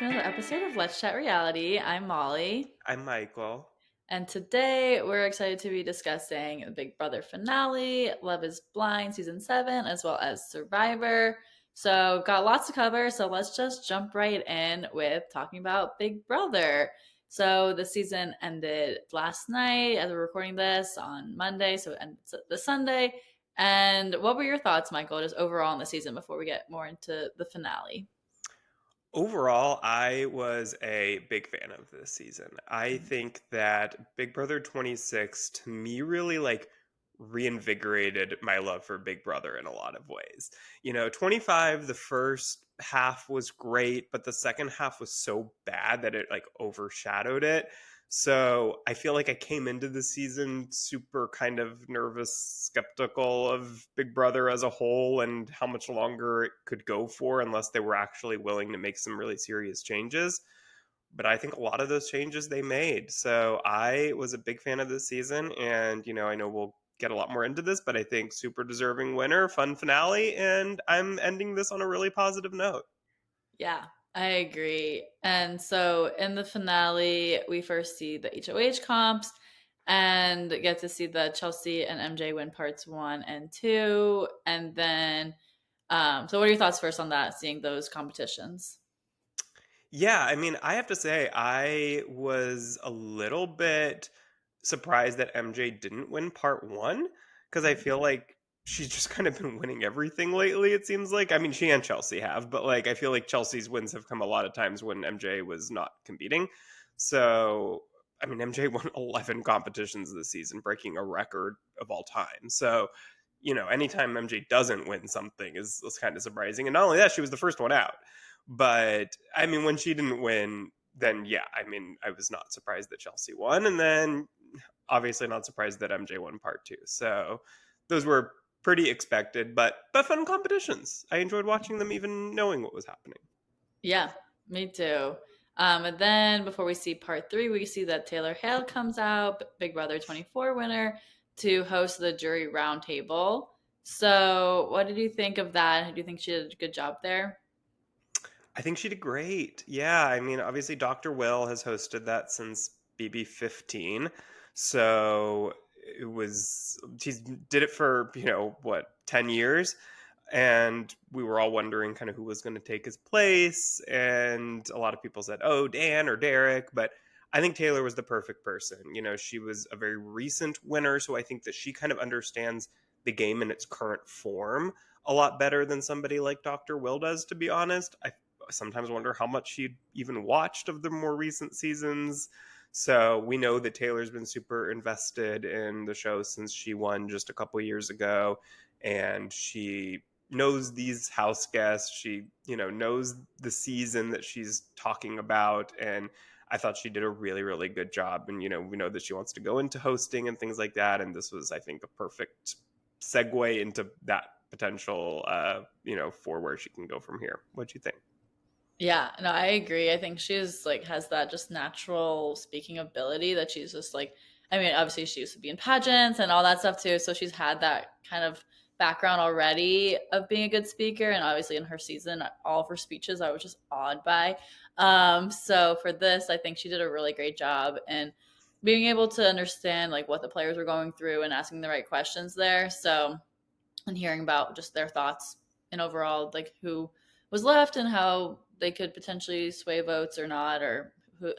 to another episode of Let's Chat Reality. I'm Molly, I'm Michael. and today we're excited to be discussing the Big Brother finale, Love is Blind season 7, as well as Survivor. So, got lots to cover, so let's just jump right in with talking about Big Brother. So, the season ended last night as we're recording this on Monday, so it ended the Sunday. And what were your thoughts, Michael, just overall on the season before we get more into the finale? Overall, I was a big fan of this season. I think that Big Brother 26 to me really reinvigorated my love for Big Brother in a lot of ways. 25, the first half was great, but the second half was so bad that it overshadowed it. So I feel like I came into the season super kind of nervous, skeptical of Big Brother as a whole and how much longer it could go for unless they were actually willing to make some really serious changes. But I think a lot of those changes they made. So I was a big fan of this season. And, I know we'll get a lot more into this, but I think super deserving winner, fun finale. And I'm ending this on a really positive note. Yeah, I agree. And so in the finale, we first see the HOH comps and get to see the Chelsea and MJ win parts 1 and 2. And then, so what are your thoughts first on that, seeing those competitions? Yeah, I mean, I have to say, I was a little bit surprised that MJ didn't win part one because I feel like she's just kind of been winning everything lately, it seems like. I mean, she and Chelsea have, but I feel like Chelsea's wins have come a lot of times when MJ was not competing. So, I mean, MJ won 11 competitions this season, breaking a record of all time. So, anytime MJ doesn't win something is kind of surprising. And not only that, she was the first one out. But I mean, when she didn't win, then yeah, I mean, I was not surprised that Chelsea won, and then obviously not surprised that MJ won part two. So those were pretty expected, but fun competitions. I enjoyed watching them, even knowing what was happening. Yeah, me too. And then before we see part 3, we see that Taylor Hale comes out, Big Brother 24 winner, to host the jury roundtable. So, what did you think of that? Do you think she did a good job there? I think she did great. Yeah, I mean, obviously Dr. Will has hosted that since BB15. So it was she did it for, what, 10 years, and we were all wondering kind of who was going to take his place, and a lot of people said, "Oh, Dan or Derek," but I think Taylor was the perfect person. She was a very recent winner, so I think that she kind of understands the game in its current form a lot better than somebody like Dr. Will does, to be honest. I sometimes wonder how much she even watched of the more recent seasons. So we know that Taylor's been super invested in the show since she won just a couple years ago, and she knows these house guests. She, knows the season that she's talking about, and I thought she did a really, really good job. And we know that she wants to go into hosting and things like that, and this was, I think, a perfect segue into that potential, for where she can go from here. What do you think? Yeah, no, I agree. I think she's like has that just natural speaking ability that she's just like I mean, obviously she used to be in pageants and all that stuff too, so she's had that kind of background already of being a good speaker and obviously in her season all of her speeches I was just awed by. So for this, I think she did a really great job and being able to understand like what the players were going through and asking the right questions there. So and hearing about just their thoughts and overall like who was left and how they could potentially sway votes or not or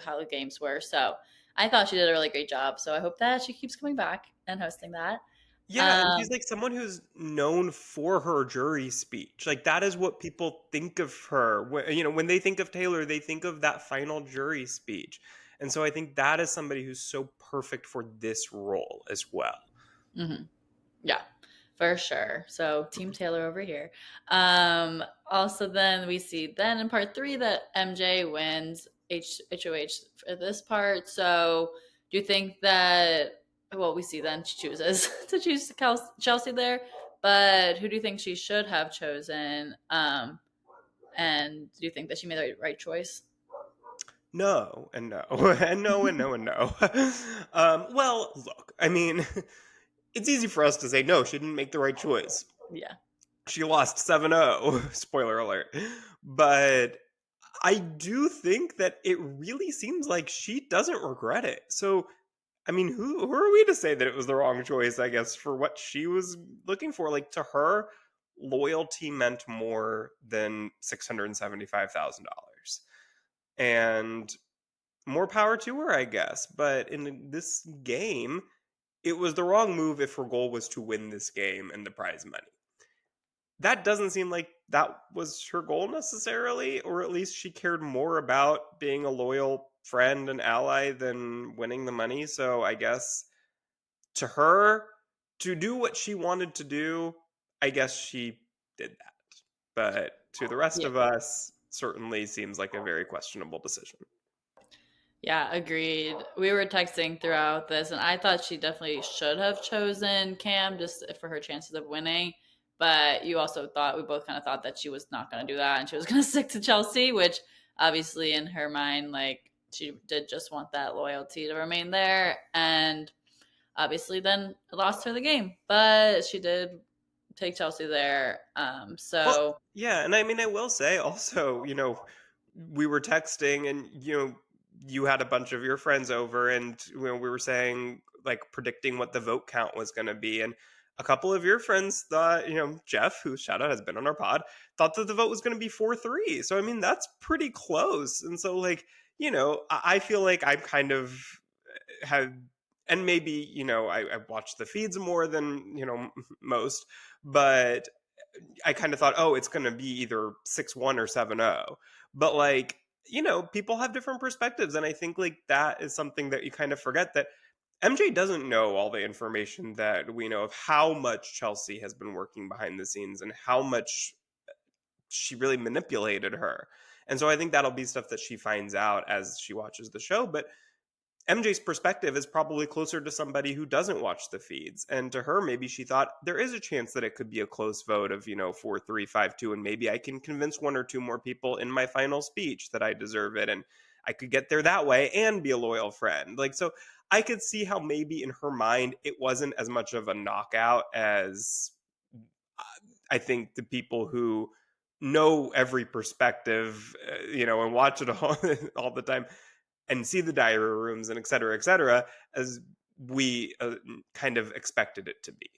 how the games were. So I thought she did a really great job. So I hope that she keeps coming back and hosting that. Yeah, and she's Um, like someone who's known for her jury speech. Like that is what people think of her. When they think of Taylor, they think of that final jury speech. And so I think that is somebody who's so perfect for this role as well. mhm. Yeah, for sure. So Team Taylor over here. Also, then we see then in part 3 that MJ wins HOH for this part. So do you think that well we see then she chooses to choose Chelsea there, but who do you think she should have chosen? And do you think that she made the right choice? No, and no, and no, and no, and no. Well, look, I mean, it's easy for us to say, no, she didn't make the right choice. Yeah. She lost 7-0. Spoiler alert. But I do think that it really seems like she doesn't regret it. So, I mean, who are we to say that it was the wrong choice, I guess, for what she was looking for? Like, to her, loyalty meant more than $675,000. And more power to her, I guess. But in this game, it was the wrong move if her goal was to win this game and the prize money. That doesn't seem like that was her goal necessarily, or at least she cared more about being a loyal friend and ally than winning the money. So I guess to her, to do what she wanted to do, I guess she did that. But to the rest Yeah. of us, certainly seems like a very questionable decision. Yeah, agreed. We were texting throughout this, and I thought she definitely should have chosen Cam just for her chances of winning. But you also thought, we both kind of thought that she was not going to do that and she was going to stick to Chelsea, which obviously in her mind, like, she did just want that loyalty to remain there. And obviously then it lost her the game. But she did take Chelsea there. Well, So yeah, and I mean, I will say also, we were texting and, you had a bunch of your friends over and, we were saying, like, predicting what the vote count was going to be. And a couple of your friends thought, Jeff, whose shout out has been on our pod, thought that the vote was going to be 4-3. So, I mean, that's pretty close. And so, like, I feel like I'm kind of had, and maybe, I watch the feeds more than, most, but I kind of thought, oh, it's going to be either 6-1 or 7-0. But like, people have different perspectives. And I think like that is something that you kind of forget that MJ doesn't know all the information that we know of how much Chelsea has been working behind the scenes and how much she really manipulated her. And so I think that'll be stuff that she finds out as she watches the show. But MJ's perspective is probably closer to somebody who doesn't watch the feeds. And to her, maybe she thought there is a chance that it could be a close vote of, 4-3, 5-2, and maybe I can convince one or two more people in my final speech that I deserve it. And I could get there that way and be a loyal friend. Like, so I could see how maybe in her mind it wasn't as much of a knockout as uh, I think the people who know every perspective, and watch it all, all the time and see the diary rooms and et cetera, as we kind of expected it to be.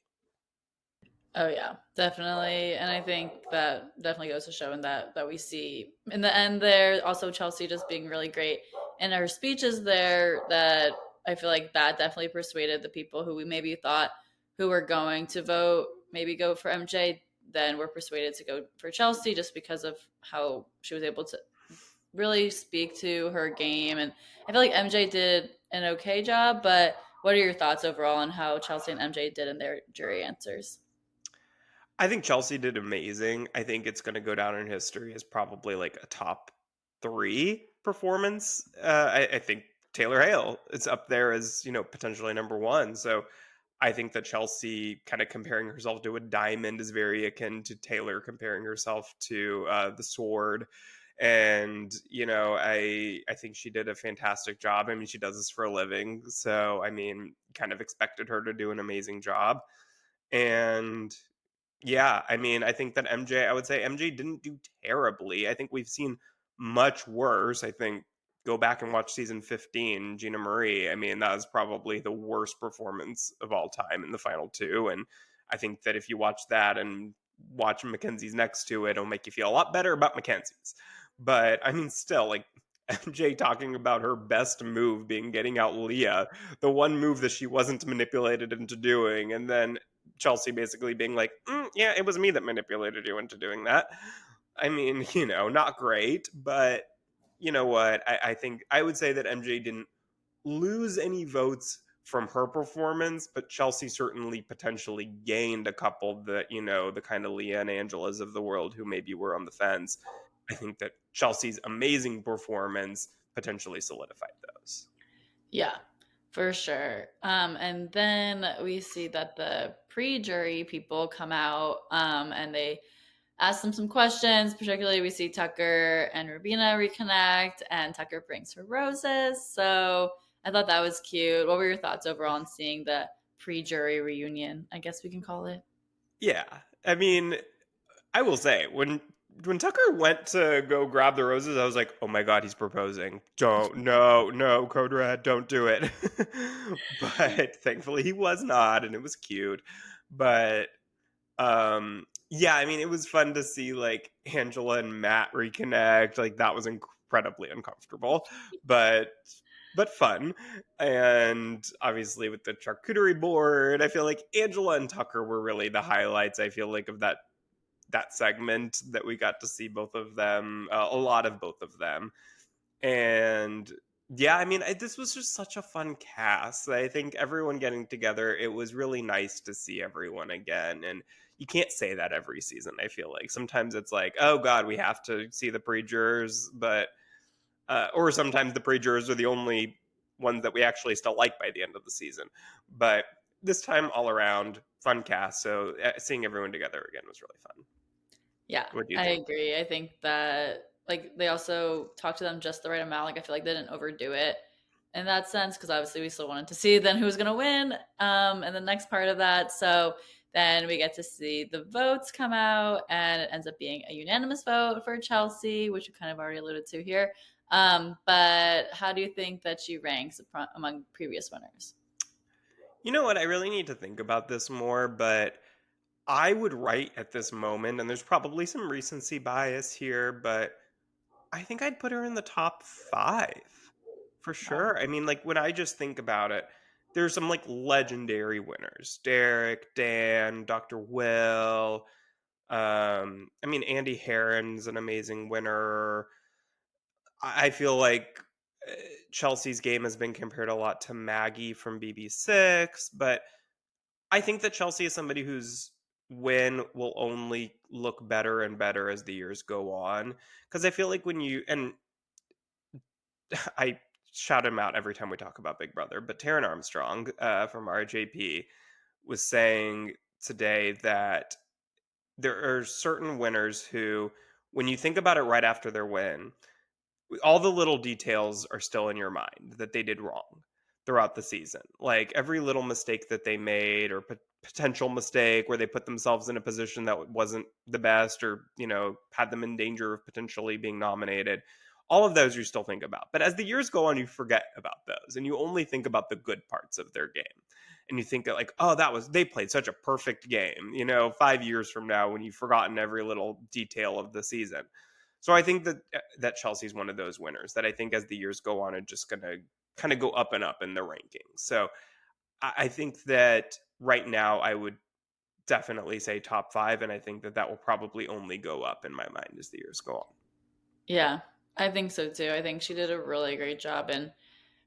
oh yeah, definitely, and I think that definitely goes to show in that we see in the end there also Chelsea just being really great in her speeches there. That I feel like that definitely persuaded the people who we maybe thought who were going to vote maybe go for MJ. Then were persuaded to go for Chelsea just because of how she was able to really speak to her game, and I feel like MJ did an okay job. But what are your thoughts overall on how Chelsea and MJ did in their jury answers? I think Chelsea did amazing. I think it's going to go down in history as probably like a top three performance. I think Taylor Hale is up there as, potentially number one. So I think that Chelsea kind of comparing herself to a diamond is very akin to Taylor comparing herself to the sword. And I think she did a fantastic job. I mean, she does this for a living, so I mean, kind of expected her to do an amazing job. And yeah, I mean, I think that I would say MJ didn't do terribly. I think we've seen much worse. I think go back and watch season 15, Gina Marie. I mean, that was probably the worst performance of all time in the final two. And I think that if you watch that and watch Mackenzie's next to it, it'll make you feel a lot better about Mackenzie's. But I mean, still, like MJ talking about her best move being getting out Leah, the one move that she wasn't manipulated into doing, and then Chelsea basically being like, yeah, it was me that manipulated you into doing that. I mean, not great, but you know what? I think I would say that MJ didn't lose any votes from her performance, but Chelsea certainly potentially gained a couple that, the kind of Leah and Angelas of the world who maybe were on the fence. I think that Chelsea's amazing performance potentially solidified those. Yeah, for sure. And then we see that the pre-jury people come out, and they ask them some questions. Particularly, we see Tucker and Rubina reconnect, and Tucker brings her roses. So I thought that was cute. What were your thoughts overall on seeing the pre-jury reunion? I guess we can call it. Yeah. I mean, I will say, when when Tucker went to go grab the roses, I was like, "Oh my god, he's proposing! Don't, no, no, Code Red, don't do it." But thankfully, he was not, and it was cute. But yeah, I mean, it was fun to see like Angela and Matt reconnect. Like that was incredibly uncomfortable, but fun. And obviously with the charcuterie board, I feel like Angela and Tucker were really the highlights. I feel like of that segment that we got to see both of them, a lot of both of them. And yeah, I mean, this was just such a fun cast. I think everyone getting together, it was really nice to see everyone again. And you can't say that every season, I feel like. Sometimes it's like, oh God, we have to see the pre-jurors, but, or sometimes the pre-jurors are the only ones that we actually still like by the end of the season. But this time, all around, fun cast. So seeing everyone together again was really fun. Yeah, What do you I think? agree. I think that like they also talked to them just the right amount. Like I feel like they didn't overdo it in that sense because obviously we still wanted to see then who's gonna win. And the next part of that. So then we get to see the votes come out, and it ends up being a unanimous vote for Chelsea, which we kind of already alluded to here. But how do you think that she ranks among previous winners? You know what? I really need to think about this more, but I would write at this moment, and there's probably some recency bias here, but I think I'd put her in the top 5 for Wow. sure. I mean, like when I just think about it, there's some like legendary winners: Derek, Dan, Dr. Will. I mean, Andy Herron's an amazing winner. I feel like uh, Chelsea's game has been compared a lot to Maggie from BB6, but I think that Chelsea is somebody whose win will only look better and better as the years go on. Because I feel like when you, and I shout him out every time we talk about Big Brother, but Taryn Armstrong from RJP was saying today that there are certain winners who, when you think about it right after their win, all the little details are still in your mind that they did wrong throughout the season. Like every little mistake that they made or potential mistake where they put themselves in a position that wasn't the best or, had them in danger of potentially being nominated. All of those you still think about. But as the years go on, you forget about those and you only think about the good parts of their game. And you think that like, oh, they played such a perfect game, 5 years from now when you've forgotten every little detail of the season. So I think that Chelsea's one of those winners that I think as the years go on, are just going to kind of go up and up in the rankings. So I think that right now I would definitely say top 5, and I think that will probably only go up in my mind as the years go on. Yeah, I think so too. I think she did a really great job in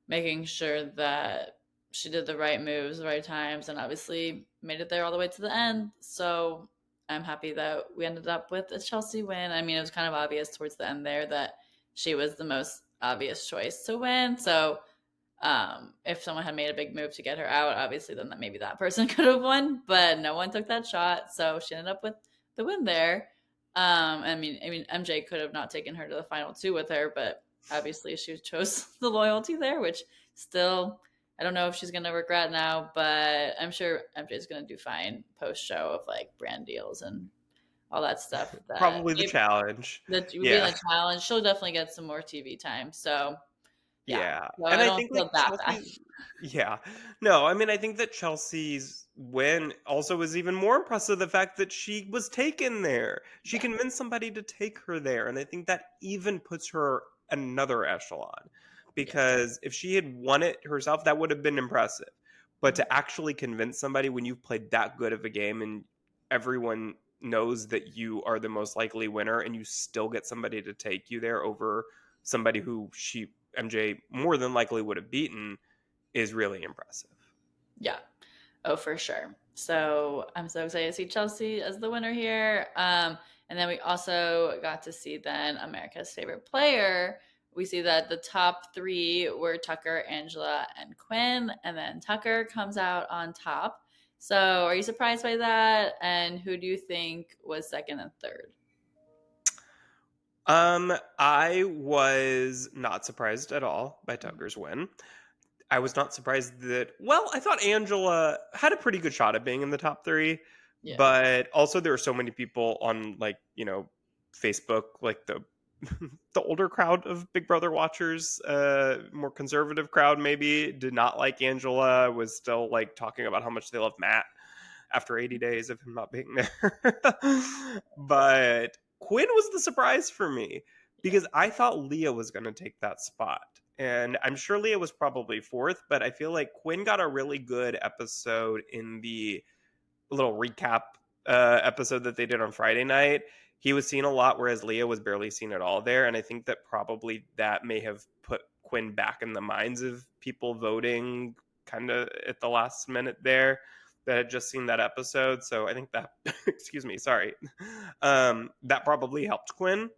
making sure that she did the right moves, the right times, and obviously made it there all the way to the end. So I'm happy that we ended up with a Chelsea win. I mean, it was kind of obvious towards the end there that she was the most obvious choice to win. So if someone had made a big move to get her out, obviously then maybe that person could have won, but no one took that shot, so she ended up with the win there. I mean, MJ could have not taken her to the final two with her, but obviously she chose the loyalty there, which still I don't know if she's gonna regret now, but I'm sure MJ's gonna do fine post show of like brand deals and all that stuff. That Probably the challenge. that would be in Yeah. the challenge. She'll definitely get some more TV time. So yeah, Yeah. so And I I don't think like feel that bad. Yeah. No, I mean, I think that Chelsea's win also was even more impressive the fact that she was taken there. She Yeah. convinced somebody to take her there. And I think that even puts her another echelon Yes. because if she had won it herself, that would have been impressive. But Mhm. to actually convince somebody when you've played that good of a game and everyone knows that you are the most likely winner and you still get somebody to take you there over somebody who MJ more than likely would have beaten is really impressive. Yeah. Oh, for sure. So I'm so excited to see Chelsea as the winner here. And then we also got to see then America's favorite player. We see that the top three were Tucker, Angela, and Quinn, and then Tucker comes out on top. So are you surprised by that? And who do you think was second and third? I was not surprised at all by Tucker's win. I was not surprised I thought Angela had a pretty good shot at being in the top 3, Yeah. but also there are so many people on, like, Facebook, like the older crowd of Big Brother watchers, more conservative crowd maybe, did not like Angela, was still like talking about how much they love Matt after 80 days of him not being there. But Quinn was the surprise for me Yeah. because I thought Leah was going to take that spot. And I'm sure Leah was probably fourth, but I feel like Quinn got a really good episode in the little recap episode that they did on Friday night. He was seen a lot, whereas Leah was barely seen at all there. And I think that probably that may have put Quinn back in the minds of people voting kind of at the last minute there that had just seen that episode. So I think that, excuse me, sorry, that probably helped Quinn.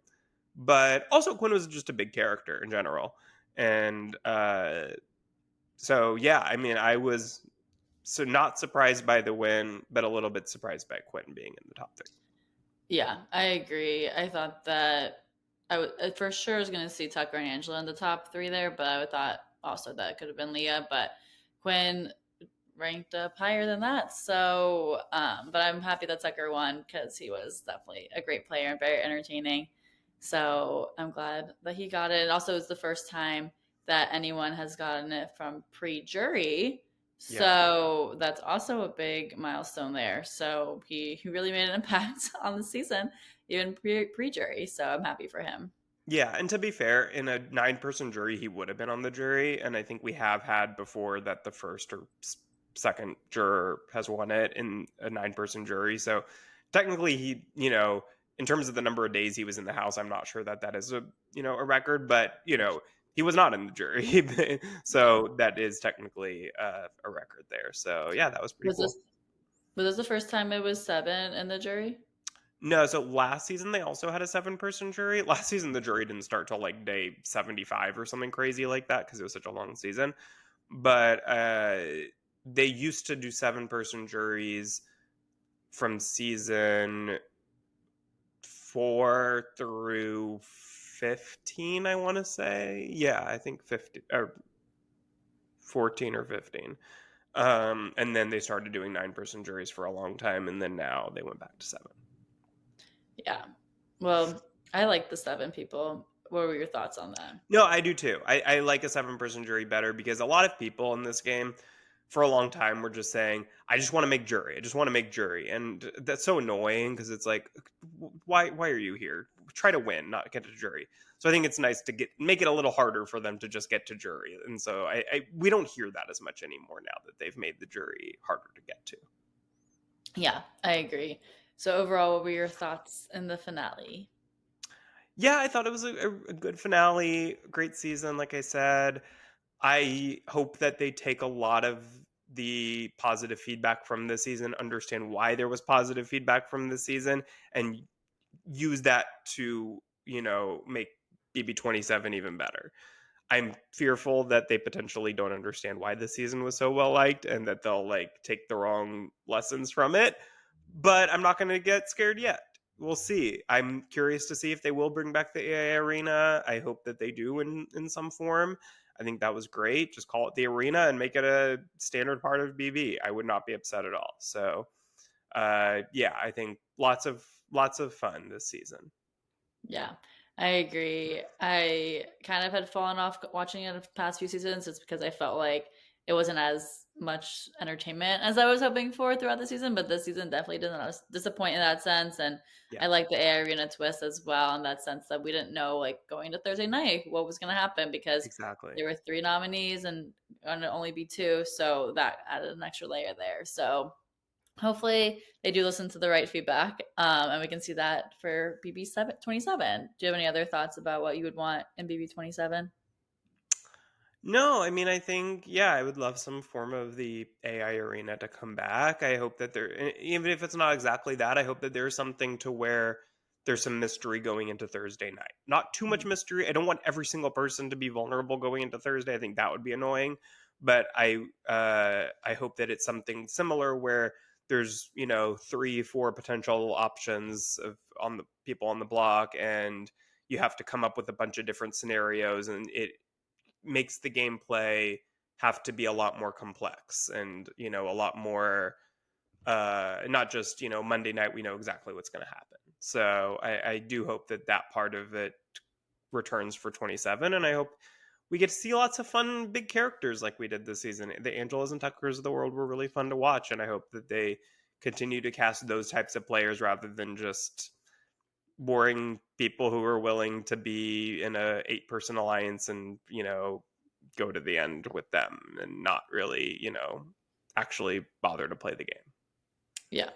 But also, Quinn was just a big character in general. And so, yeah, I mean, I was so not surprised by the win, but a little bit surprised by Quinn being in the top three. Yeah, I agree. I thought that for sure was going to see Tucker and Angela in the top three there, but I thought also that it could have been Leah, but Quinn ranked up higher than that. So, but I'm happy that Tucker won because he was definitely a great player and very entertaining. So I'm glad that he got it. And also, it's the first time that anyone has gotten it from pre-jury. Yeah. So that's also a big milestone there. So he really made an impact on the season, even pre-jury. So I'm happy for him. Yeah, and to be fair, in a 9-person jury, he would have been on the jury, and I think we have had before that the first or second juror has won it in a 9-person jury. So technically, he, in terms of the number of days he was in the house, I'm not sure that that is a record, but he was not in the jury, so that is technically a record there. So yeah, that was pretty Was cool. this was this the first time it was seven in the jury? No, so last season they also had a 7-person jury. Last season the jury didn't start till like day 75 or something crazy like that because it was such a long season. But they used to do 7-person juries from season 4 through 15, I want to say. Yeah, I think 50 or 14 or 15. And then they started doing 9-person juries for a long time, and then now they went back to 7. Yeah. Well, I like the seven people. What were your thoughts on that? No, I do too. I like a 7-person jury better because a lot of people in this game for a long time were just saying, I just want to make jury. I just want to make jury. And that's so annoying because it's like, why are you here? Try to win, not get to jury. So I think it's nice to make it a little harder for them to just get to jury. And so we don't hear that as much anymore now that they've made the jury harder to get to. Yeah, I agree. So overall, what were your thoughts in the finale? Yeah, I thought it was a good finale, great season, like I said. I hope that they take a lot of the positive feedback from this season, understand why there was positive feedback from this season, and use that to, make BB27 even better. I'm fearful that they potentially don't understand why the season was so well liked and that they'll like take the wrong lessons from it. But I'm not going to get scared yet. We'll see. I'm curious to see if they will bring back the AI arena. I hope that they do in some form. I think that was great. Just call it the arena and make it a standard part of BB. I would not be upset at all. So, yeah, I think lots of fun this season. Yeah, I agree. I kind of had fallen off watching it the past few seasons. It's because I felt like it wasn't as much entertainment as I was hoping for throughout the season. But this season definitely didn't. I was disappointed in that sense, and Yeah, I like the AI Arena twist as well in that sense that we didn't know like going to Thursday night what was going to happen because exactly. there were three nominees and going to only be two, so that added an extra layer there. So hopefully they do listen to the right feedback, and we can see that for BB27. Do you have any other thoughts about what you would want in BB27? No, I mean, I think, yeah, I would love some form of the AI arena to come back. I hope that even if it's not exactly that, I hope that there's something to where there's some mystery going into Thursday night. Not too much mystery. I don't want every single person to be vulnerable going into Thursday. I think that would be annoying. But I hope that it's something similar where there's 3-4 potential options on the people on the block, and you have to come up with a bunch of different scenarios, and it makes the gameplay have to be a lot more complex and a lot more not just Monday night we know exactly what's going to happen. So I do hope that that part of it returns for 27, and I hope we get to see lots of fun big characters like we did this season. The Angelas and Tuckers of the world were really fun to watch, and I hope that they continue to cast those types of players rather than just boring people who are willing to be in a 8-person alliance and, go to the end with them and not really, actually bother to play the game. Yeah,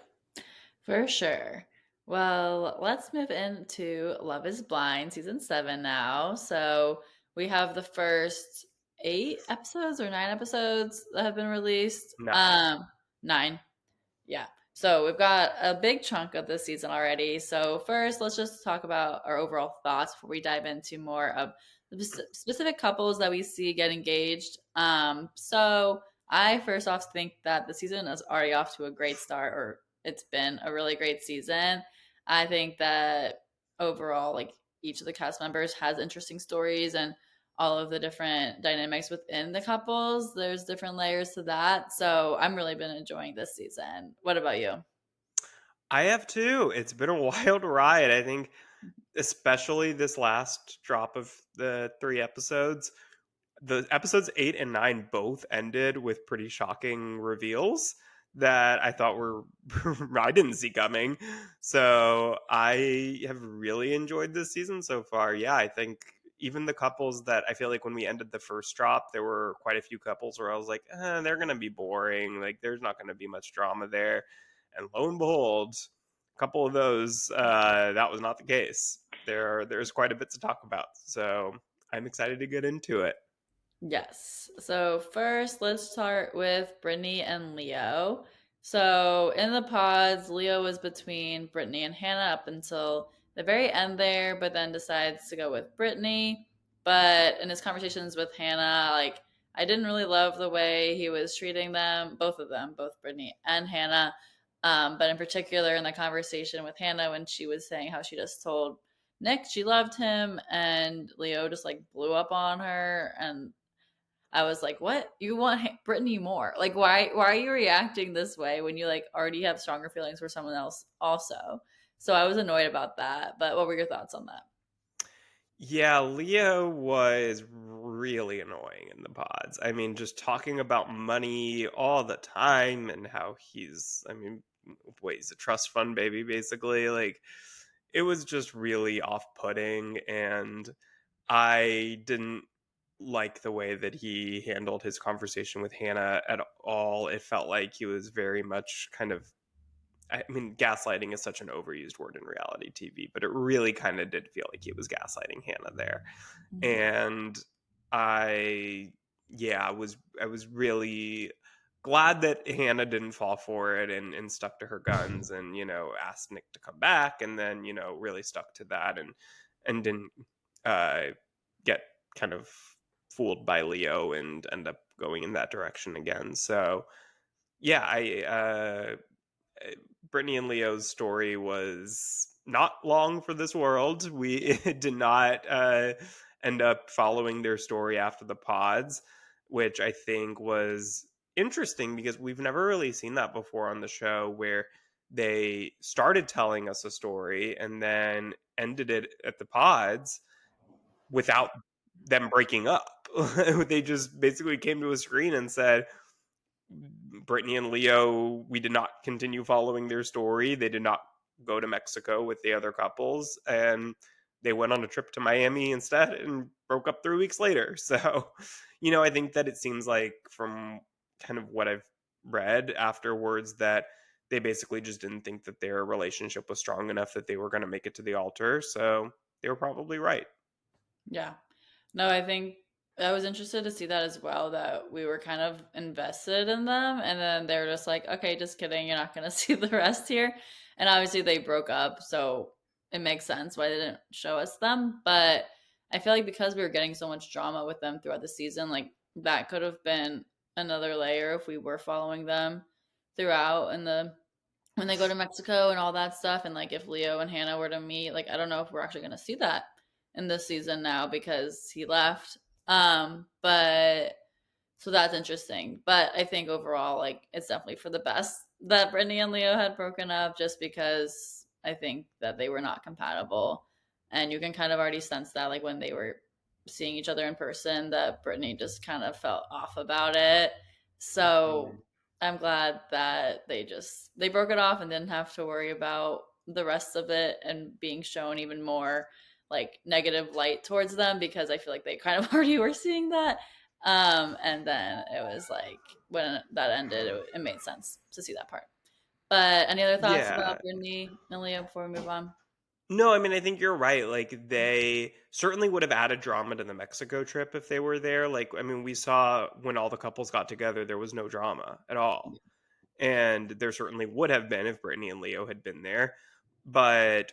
for sure. Well, let's move into Love is Blind season 7 now. So we have the first 8 episodes or 9 episodes that have been released. 9. Yeah. So we've got a big chunk of this season already. So first, let's just talk about our overall thoughts before we dive into more of the specific couples that we see get engaged. So I first off think that the season is already off to a great start, or it's been a really great season. I think that overall, like each of the cast members has interesting stories and all of the different dynamics within the couples. There's different layers to that. So I'm really been enjoying this season. What about you? I have too. It's been a wild ride. I think especially this last drop of the 3 episodes. The episodes 8 and 9 both ended with pretty shocking reveals that I thought were I didn't see coming. So I have really enjoyed this season so far. Yeah, I think even the couples that I feel like when we ended the first drop, there were quite a few couples where I was like, they're going to be boring. Like, there's not going to be much drama there. And lo and behold, a couple of those, that was not the case. There's quite a bit to talk about. So I'm excited to get into it. Yes. So first, let's start with Brittany and Leo. So in the pods, Leo was between Brittany and Hannah up until the very end there, but then decides to go with Brittany. But in his conversations with Hannah, like I didn't really love the way he was treating them, both Brittany and Hannah. But in particular, in the conversation with Hannah, when she was saying how she just told Nick she loved him, and Leo just like blew up on her, and I was like, "What? You want Brittany more? Like, why are you reacting this way when you like already have stronger feelings for someone else also?" So I was annoyed about that. But what were your thoughts on that? Yeah, Leo was really annoying in the pods. I mean, just talking about money all the time and how he's a trust fund baby, basically. Like, it was just really off putting. And I didn't like the way that he handled his conversation with Hannah at all. It felt like he was very much kind of gaslighting is such an overused word in reality TV, but it really kind of did feel like he was gaslighting Hannah there. Mhm. And I, yeah, I was really glad that Hannah didn't fall for it and stuck to her guns and, asked Nick to come back and then, really stuck to that and didn't uh, get kind of fooled by Leo and end up going in that direction again. So, yeah, uh, Brittany and Leo's story was not long for this world. We did not end up following their story after the pods, which I think was interesting because we've never really seen that before on the show where they started telling us a story and then ended it at the pods without them breaking up. They just basically came to a screen and said, Brittany and Leo, we did not continue following their story. They did not go to Mexico with the other couples, and they went on a trip to Miami instead and broke up 3 weeks later. So, I think that it seems like from kind of what I've read afterwards that they basically just didn't think that their relationship was strong enough that they were going to make it to the altar. So they were probably right. Yeah. No, I think I was interested to see that as well, that we were kind of invested in them. And then they were just like, okay, just kidding. You're not going to see the rest here. And obviously they broke up. So it makes sense why they didn't show us them. But I feel like because we were getting so much drama with them throughout the season, like that could have been another layer if we were following them throughout and when they go to Mexico and all that stuff. And like if Leo and Hannah were to meet, like I don't know if we're actually going to see that in this season now because he left. But so that's interesting. But I think overall, like it's definitely for the best that Brittany and Leo had broken up, just because. I think that they were not compatible. And you can kind of already sense that, like when they were seeing each other in person, that Brittany just kind of felt off about it. So Mhm. I'm glad that they broke it off and didn't have to worry about the rest of it and being shown even more like negative light towards them, because I feel like they kind of already were seeing that. And then it was like when that ended, it made sense to see that part. But any other thoughts Yeah. about Brittany and Leah before we move on? No, I mean, I think you're right. Like, they certainly would have added drama to the Mexico trip if they were there. Like, I mean, we saw when all the couples got together, there was no drama at all. And there certainly would have been if Brittany and Leo had been there. But,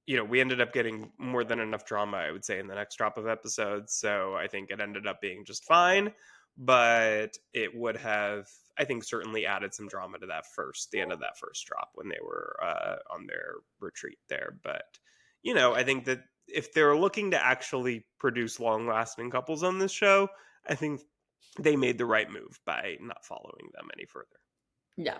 we ended up getting more than enough drama, I would say, in the next drop of episodes. So I think it ended up being just fine. But it would have, I think, certainly added some drama to the end of that first drop when they were on their retreat there. But, I think that if they're looking to actually produce long lasting couples on this show, I think they made the right move by not following them any further. Yeah,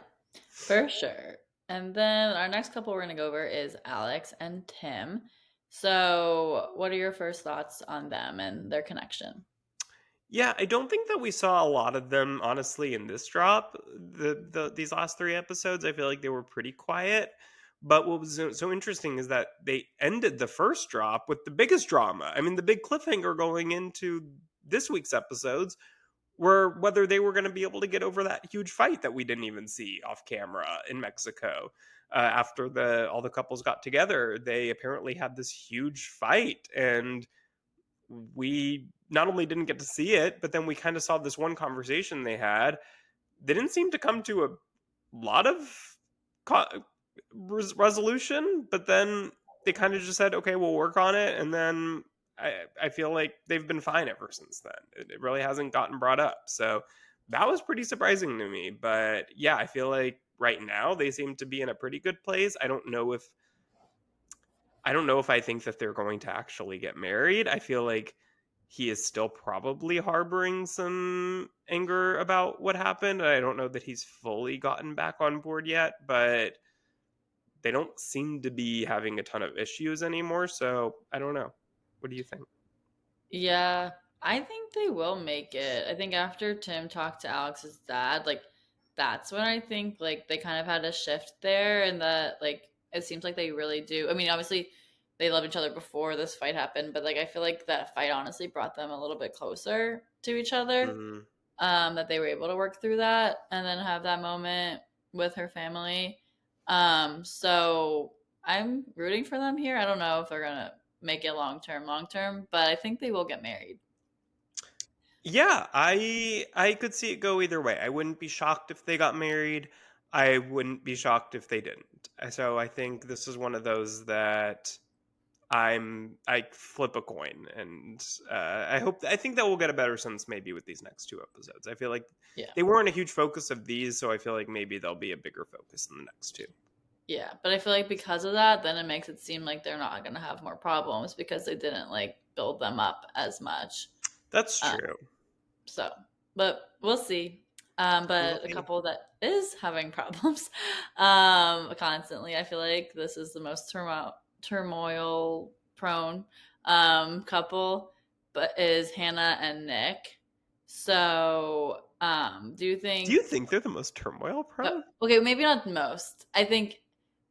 for sure. And then our next couple we're going to go over is Alex and Tim. So, what are your first thoughts on them and their connection? Yeah, I don't think that we saw a lot of them honestly in this drop. These last three episodes, I feel like they were pretty quiet. But what was so interesting is that they ended the first drop with the biggest drama. I mean, the big cliffhanger going into this week's episodes were whether they were going to be able to get over that huge fight that we didn't even see off camera in Mexico. After the all the couples got together, they apparently had this huge fight, and we not only didn't get to see it, but then we kind of saw this one conversation they had. They didn't seem to come to a lot of co- resolution, but then they kind of just said, "Okay, we'll work on it," and then I feel like they've been fine ever since then. It really hasn't gotten brought up, so that was pretty surprising to me. But yeah, I feel like right now they seem to be in a pretty good place. I don't know if I think that they're going to actually get married. I feel like he is still probably harboring some anger about what happened. I don't know that he's fully gotten back on board yet, but they don't seem to be having a ton of issues anymore. So I don't know. What do you think? Yeah, I think they will make it. I think after Tim talked to Alex's dad, like that's when I think like they kind of had a shift there, and that like it seems like they really do. I mean, obviously they loved each other before this fight happened, but like I feel like that fight honestly brought them a little bit closer to each other. Mm, That they were able to work through that and then have that moment with her family. So I'm rooting for them here. I don't know if they're gonna make it long term, but I think they will get married. yeah, I could see it go either way. I wouldn't be shocked if they got married. I wouldn't be shocked if they didn't. So I think this is one of those that I flip a coin, and I think that we'll get a better sense maybe with these next two episodes. I feel like Yeah. they weren't a huge focus of these, so I feel like maybe they'll be a bigger focus in the next two. Yeah. But I feel like because of that, then it makes it seem like they're not gonna have more problems because they didn't like build them up as much. That's Uh, true. so but we'll see. We'll But a see. couple that is having problems constantly, I feel like this is the most turmoil prone couple, but is Hannah and Nick. So do you Do you think think they're the most turmoil prone? okay, maybe not most. I think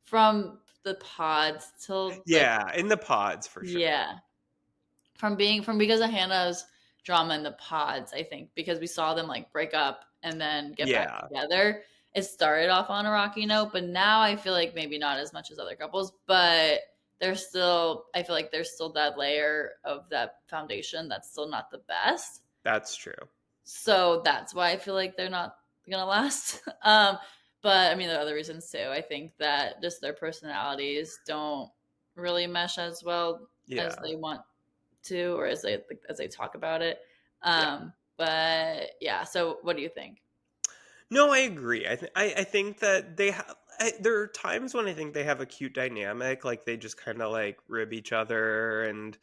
from the pods till like Yeah, in the pods for sure. yeah, from because of Hannah's drama in the pods, I think because we saw them like break up and then get back Yeah, together. It started off on a rocky note, but now I feel like maybe not as much as other couples, but there's still I feel like there's still that layer of that foundation that's still not the best. that's true. So that's why I feel like they're not gonna last. But I mean, there are other reasons too. I think that just their personalities don't really mesh as well as Yeah, they want to, or as they talk about it. yeah. But yeah. So what do you think? No, I agree. I think that they have. There are times when I think they have a cute dynamic, like they just kind of like rib each other, and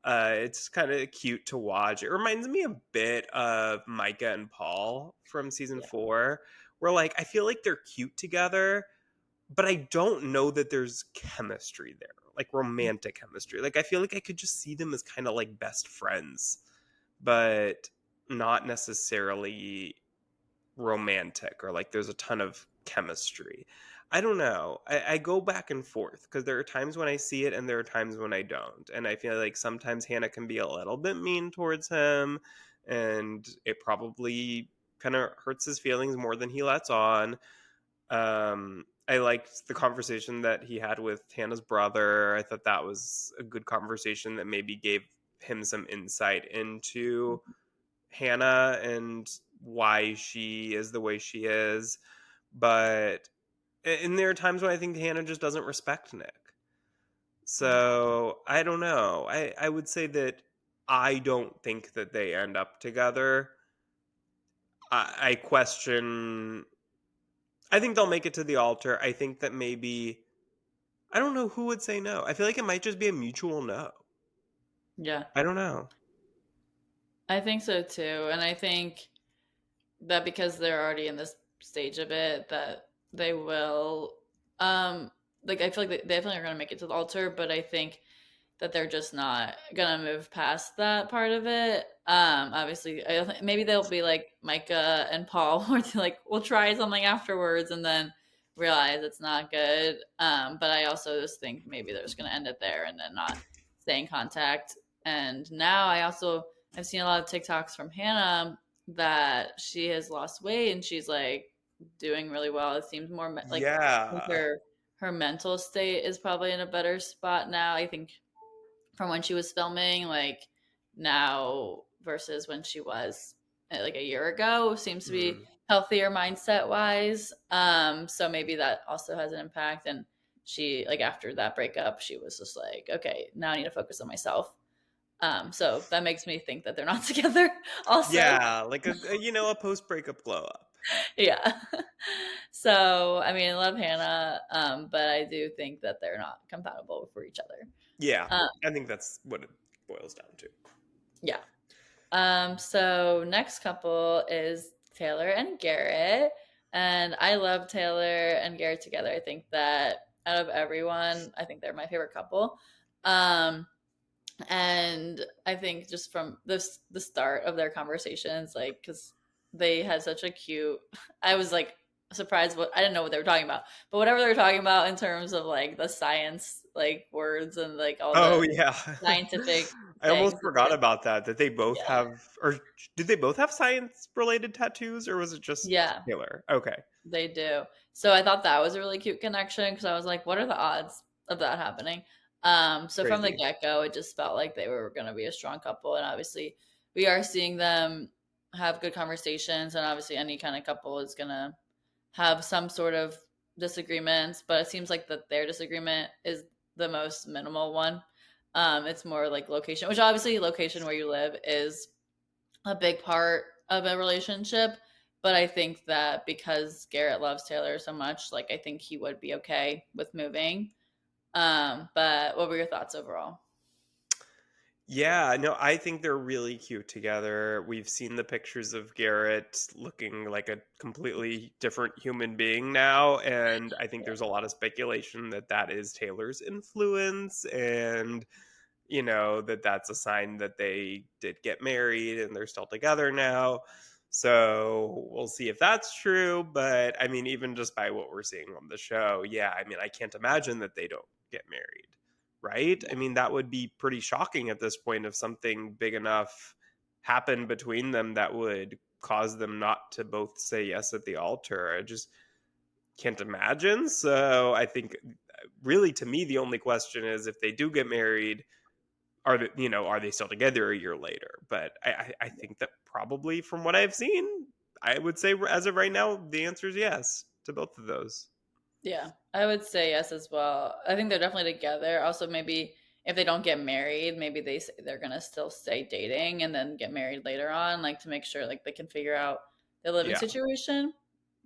it's kind of cute to watch. It reminds me a bit of Micah and Paul from season Yeah. 4, where like I feel like they're cute together, but I don't know that there's chemistry there, like romantic chemistry. Like I feel like I could just see them as kind of like best friends, but not necessarily romantic or like there's a ton of chemistry. I don't know. I go back and forth because there are times when I see it and there are times when I don't. And I feel like sometimes Hannah can be a little bit mean towards him, and it probably kind of hurts his feelings more than he lets on. I liked the conversation that he had with Hannah's brother. I thought that was a good conversation that maybe gave him some insight into Hannah and why she is the way she is. But and there are times when I think Hannah just doesn't respect Nick. So I don't know. I would say that I don't think that they end up together. I question. I think they'll make it to the altar. I think that maybe I don't know who would say no. I feel like it might just be a mutual no. Yeah, I don't know. I think so too. And I think that because they're already in this stage of it, that they will, um, like, I feel like they definitely are going to make it to the altar, but I think that they're just not gonna move past that part of it. Obviously, I don't think, maybe they'll be like Micah and Paul, where they like we'll try something afterwards and then realize it's not good. But I also just think maybe they're just gonna end it there and then not stay in contact. And now I've seen a lot of TikToks from Hannah that she has lost weight and she's like doing really well. It seems more like Yeah. her mental state is probably in a better spot now. I think from when she was filming, like now versus when she was like a year ago, seems to be Mm. healthier mindset wise. So maybe that also has an impact. And she like after that breakup, she was just like, okay, now I need to focus on myself. So that makes me think that they're not together. Also, Yeah, like a post breakup glow up. yeah. So I mean, I love Hannah, but I do think that they're not compatible for each other. Yeah, Um, I think that's what it boils down to. yeah. So next couple is Taylor and Garrett. And I love Taylor and Garrett together. I think that out of everyone, I think they're my favorite couple. Um, and I think just from the start of their conversations, like because they had such a cute, I was like surprised what I didn't know what they were talking about, but whatever they were talking about in terms of like the science like words and like all Oh the yeah. scientific I almost things. forgot about that they both Yeah, have, or did they both have science related tattoos, or was it just yeah. Taylor? Okay. They do. So I thought that was a really cute connection because I was like, what are the odds of that happening? So from the Crazy. get go, it just felt like they were going to be a strong couple. And obviously, we are seeing them have good conversations. And obviously, any kind of couple is going to have some sort of disagreements. But it seems like that their disagreement is the most minimal one. It's more like location, which obviously, location where you live is a big part of a relationship. But I think that because Garrett loves Taylor so much, like I think he would be okay with moving. But what were your thoughts overall? Yeah, no, I think they're really cute together. We've seen the pictures of Garrett looking like a completely different human being now, and I think there's a lot of speculation that that is Taylor's influence, and that that's a sign that they did get married and they're still together now. So we'll see if that's true. But I mean, even just by what we're seeing on the show, yeah, I mean, I can't imagine that they don't get married, right? I mean, that would be pretty shocking at this point if something big enough happened between them that would cause them not to both say yes at the altar. I just can't imagine. So I think really to me, the only question is if they do get married, are they still together a year later? But I think that probably from what I've seen, I would say as of right now, the answer is yes to both of those. Yeah, I would say yes as well. I think they're definitely together. Also, maybe if they don't get married, maybe they say they're gonna still stay dating and then get married later on, like to make sure like they can figure out their living Yeah. situation.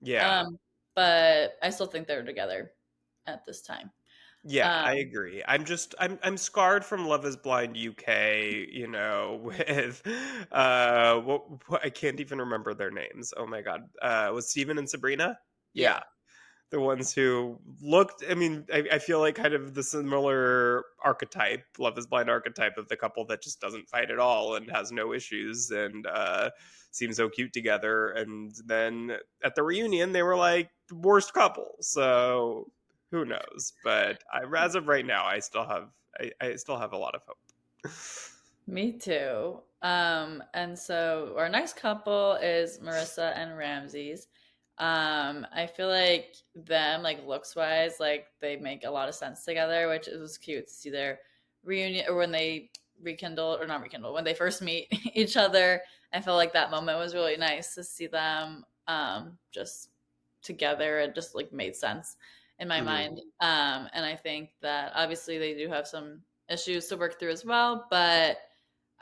Yeah. Um, but I still think they're together at this time. Yeah, I Um, agree. I'm scarred from Love Is Blind UK, with what I can't even remember their names. Oh my god. Was Steven and Sabrina? yeah, Yeah. the ones who looked. I mean, I feel like kind of the similar archetype, Love Is Blind archetype of the couple that just doesn't fight at all and has no issues and seems so cute together. And then at the reunion, they were like the worst couple. So who knows? But as of right now, I still have a lot of hope. Me too. And so our next couple is Marissa and Ramses. I feel like them, like looks wise, like they make a lot of sense together, which it was cute to see their reunion or when they rekindled or not rekindled, when they first meet each other. I felt like that moment was really nice to see them just together. It just like made sense in my Mhm. mind. And I think that obviously they do have some issues to work through as well, but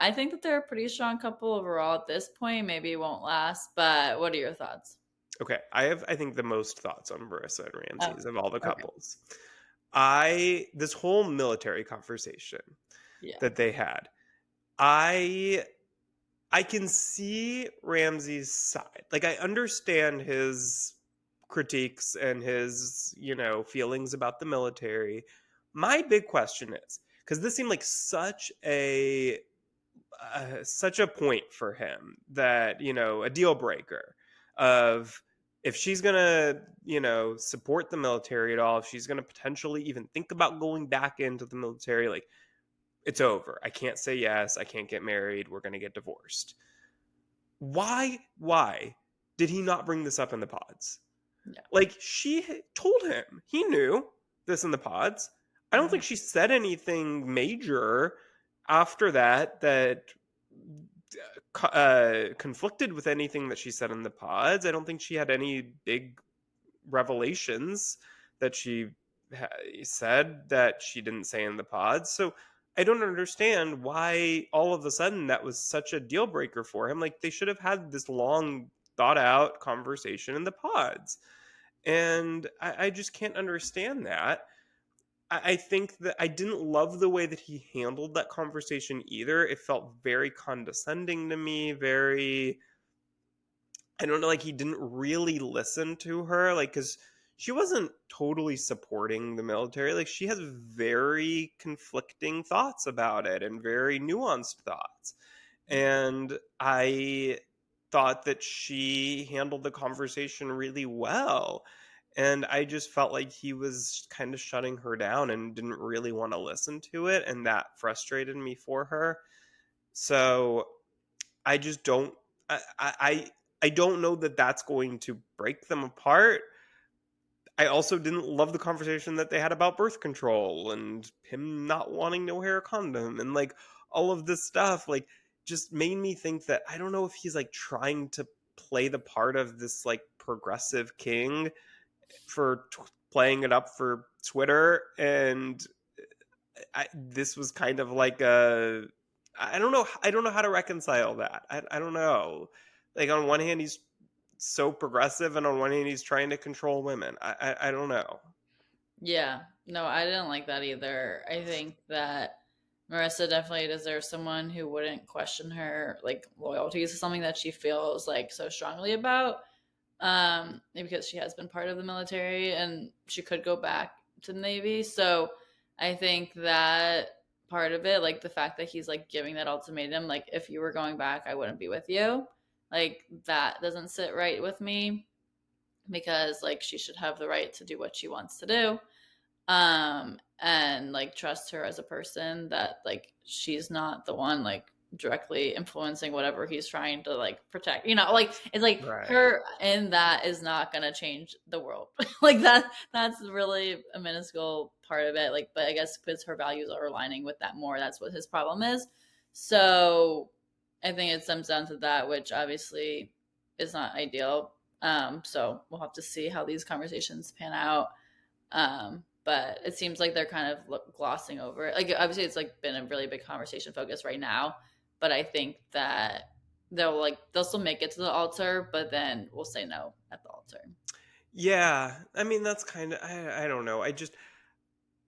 I think that they're a pretty strong couple overall at this point. Maybe it won't last, but what are your thoughts? Okay, I have I think the most thoughts on Marissa and Oh, Ramses of all the okay. couples. I this whole military conversation Yeah. that they had, I I can see Ramsey's side. Like I understand his critiques and his, feelings about the military. My big question is because this seemed like such a point for him that a deal breaker of if she's gonna support the military at all, if she's gonna potentially even think about going back into the military, like it's over. I can't say yes. I can't get married. We're gonna get divorced. Why did he not bring this up in the pods? Yeah. Like told him. He knew this in the pods. I don't Mhm. think she said anything major after that conflicted with anything that she said in the pods. I don't think she had any big revelations that she said that she didn't say in the pods. So I don't understand why all of a sudden that was such a deal breaker for him. Like they should have had this long thought out conversation in the pods. And I just can't understand that. I think that I didn't love the way that he handled that conversation either. It felt very condescending to me, very, I don't know, like he didn't really listen to her, like, because she wasn't totally supporting the military. Like, she has very conflicting thoughts about it and very nuanced thoughts. And I thought that she handled the conversation really well. And I just felt like he was kind of shutting her down and didn't really want to listen to it. And that frustrated me for her. So I just don't, I don't know that that's going to break them apart. I also didn't love the conversation that they had about birth control and him not wanting to wear a condom and like all of this stuff like just made me think that I don't know if he's like trying to play the part of this like progressive king for playing it up for Twitter and this was kind of like a I don't know how to reconcile that. I don't know. Like on one hand he's so progressive and on one hand he's trying to control women. I don't know. Yeah. No, I didn't like that either. I think that Marissa definitely deserves someone who wouldn't question her like loyalties to something that she feels like so strongly about. Because she has been part of the military and she could go back to the Navy. So I think that part of it, like the fact that he's like giving that ultimatum, like if you were going back, I wouldn't be with you. Like that doesn't sit right with me because like she should have the right to do what she wants to do. And like trust her as a person that like she's not the one like directly influencing whatever he's trying to like protect, like it's like Right. her and that is not going to change the world. Like that's really a minuscule part of it, like, but I guess because her values are aligning with that more, that's what his problem is. So I think it stems down to that, which obviously is not ideal. So we'll have to see how these conversations pan out. But it seems like they're kind of glossing over it. Like obviously, it's like been a really big conversation focus right now. But I think that they'll still make it to the altar, but then we'll say no at the altar. Yeah. I mean that's kind of I don't know. I just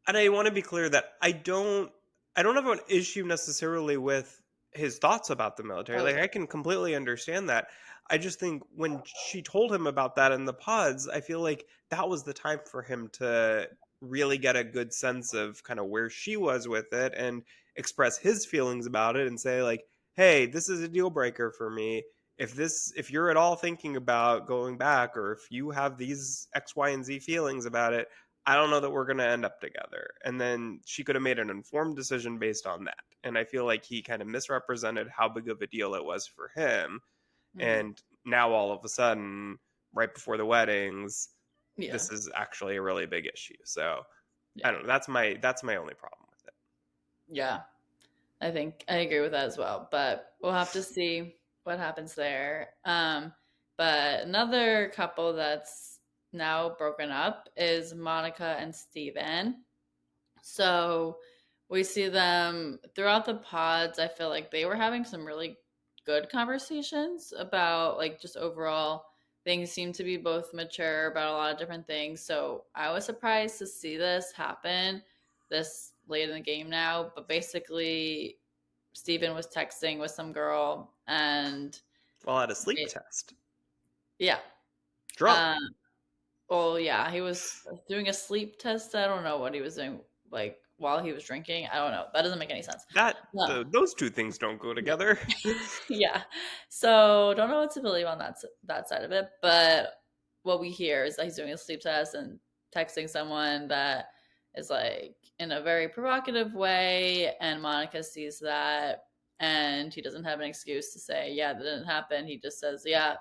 and I want to be clear that I don't have an issue necessarily with his thoughts about the military. Oh Like, yeah. I can completely understand that. I just think when she told him about that in the pods, I feel like that was the time for him to really get a good sense of kind of where she was with it and express his feelings about it and say like, "Hey, this is a deal breaker for me. If you're at all thinking about going back or if you have these X, Y, and Z feelings about it, I don't know that we're going to end up together." And then she could have made an informed decision based on that. And I feel like he kind of misrepresented how big of a deal it was for him. Mhm. And now all of a sudden, right before the weddings, Yeah. this is actually a really big issue. So I Yeah. don't know. That's my only problem with it. Yeah. I think I agree with that as well, but we'll have to see what happens there. But another couple that's now broken up is Monica and Steven. So we see them throughout the pods. I feel like they were having some really good conversations about like just overall things seem to be both mature about a lot of different things. So I was surprised to see this happen this late in the game now. But basically, Steven was texting with some girl and Well, at a sleep it, test, yeah. drunk. Um, well, yeah, he was doing a sleep test. I don't know what he was doing, like while he was drinking. I don't know. That doesn't make any sense. No. Those two things don't go Yeah. together. Yeah. So don't know what to believe on that side of it. But what we hear is that he's doing a sleep test and texting someone that is like in a very provocative way, and Monica sees that, and he doesn't have an excuse to say, "Yeah, that didn't happen." He just says, "Yeah,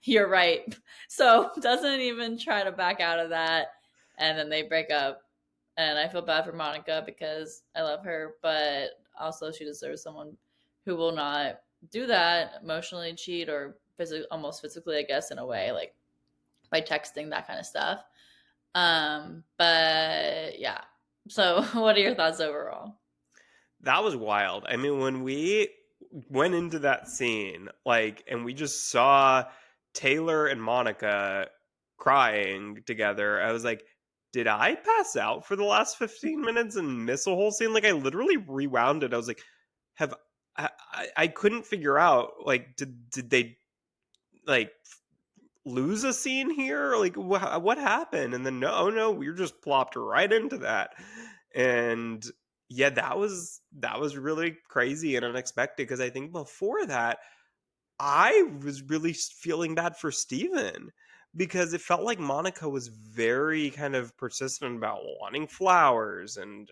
you're right." So doesn't even try to back out of that, and then they break up. And I feel bad for Monica because I love her, but also she deserves someone who will not do that, emotionally cheat or almost physically, I guess, in a way, like by texting that kind of stuff. But yeah. So, what are your thoughts overall? That was wild. I mean, when we went into that scene, like, and we just saw Taylor and Monica crying together, I was like, did I pass out for the last 15 minutes and miss a whole scene? Like, I literally rewound it. I was like, have I couldn't figure out, like, did they, like, lose a scene here? Like, what happened? And then, no, we were just plopped right into that. And yeah, that was really crazy and unexpected because I think before that, I was really feeling bad for Steven because it felt like Monica was very kind of persistent about wanting flowers. And,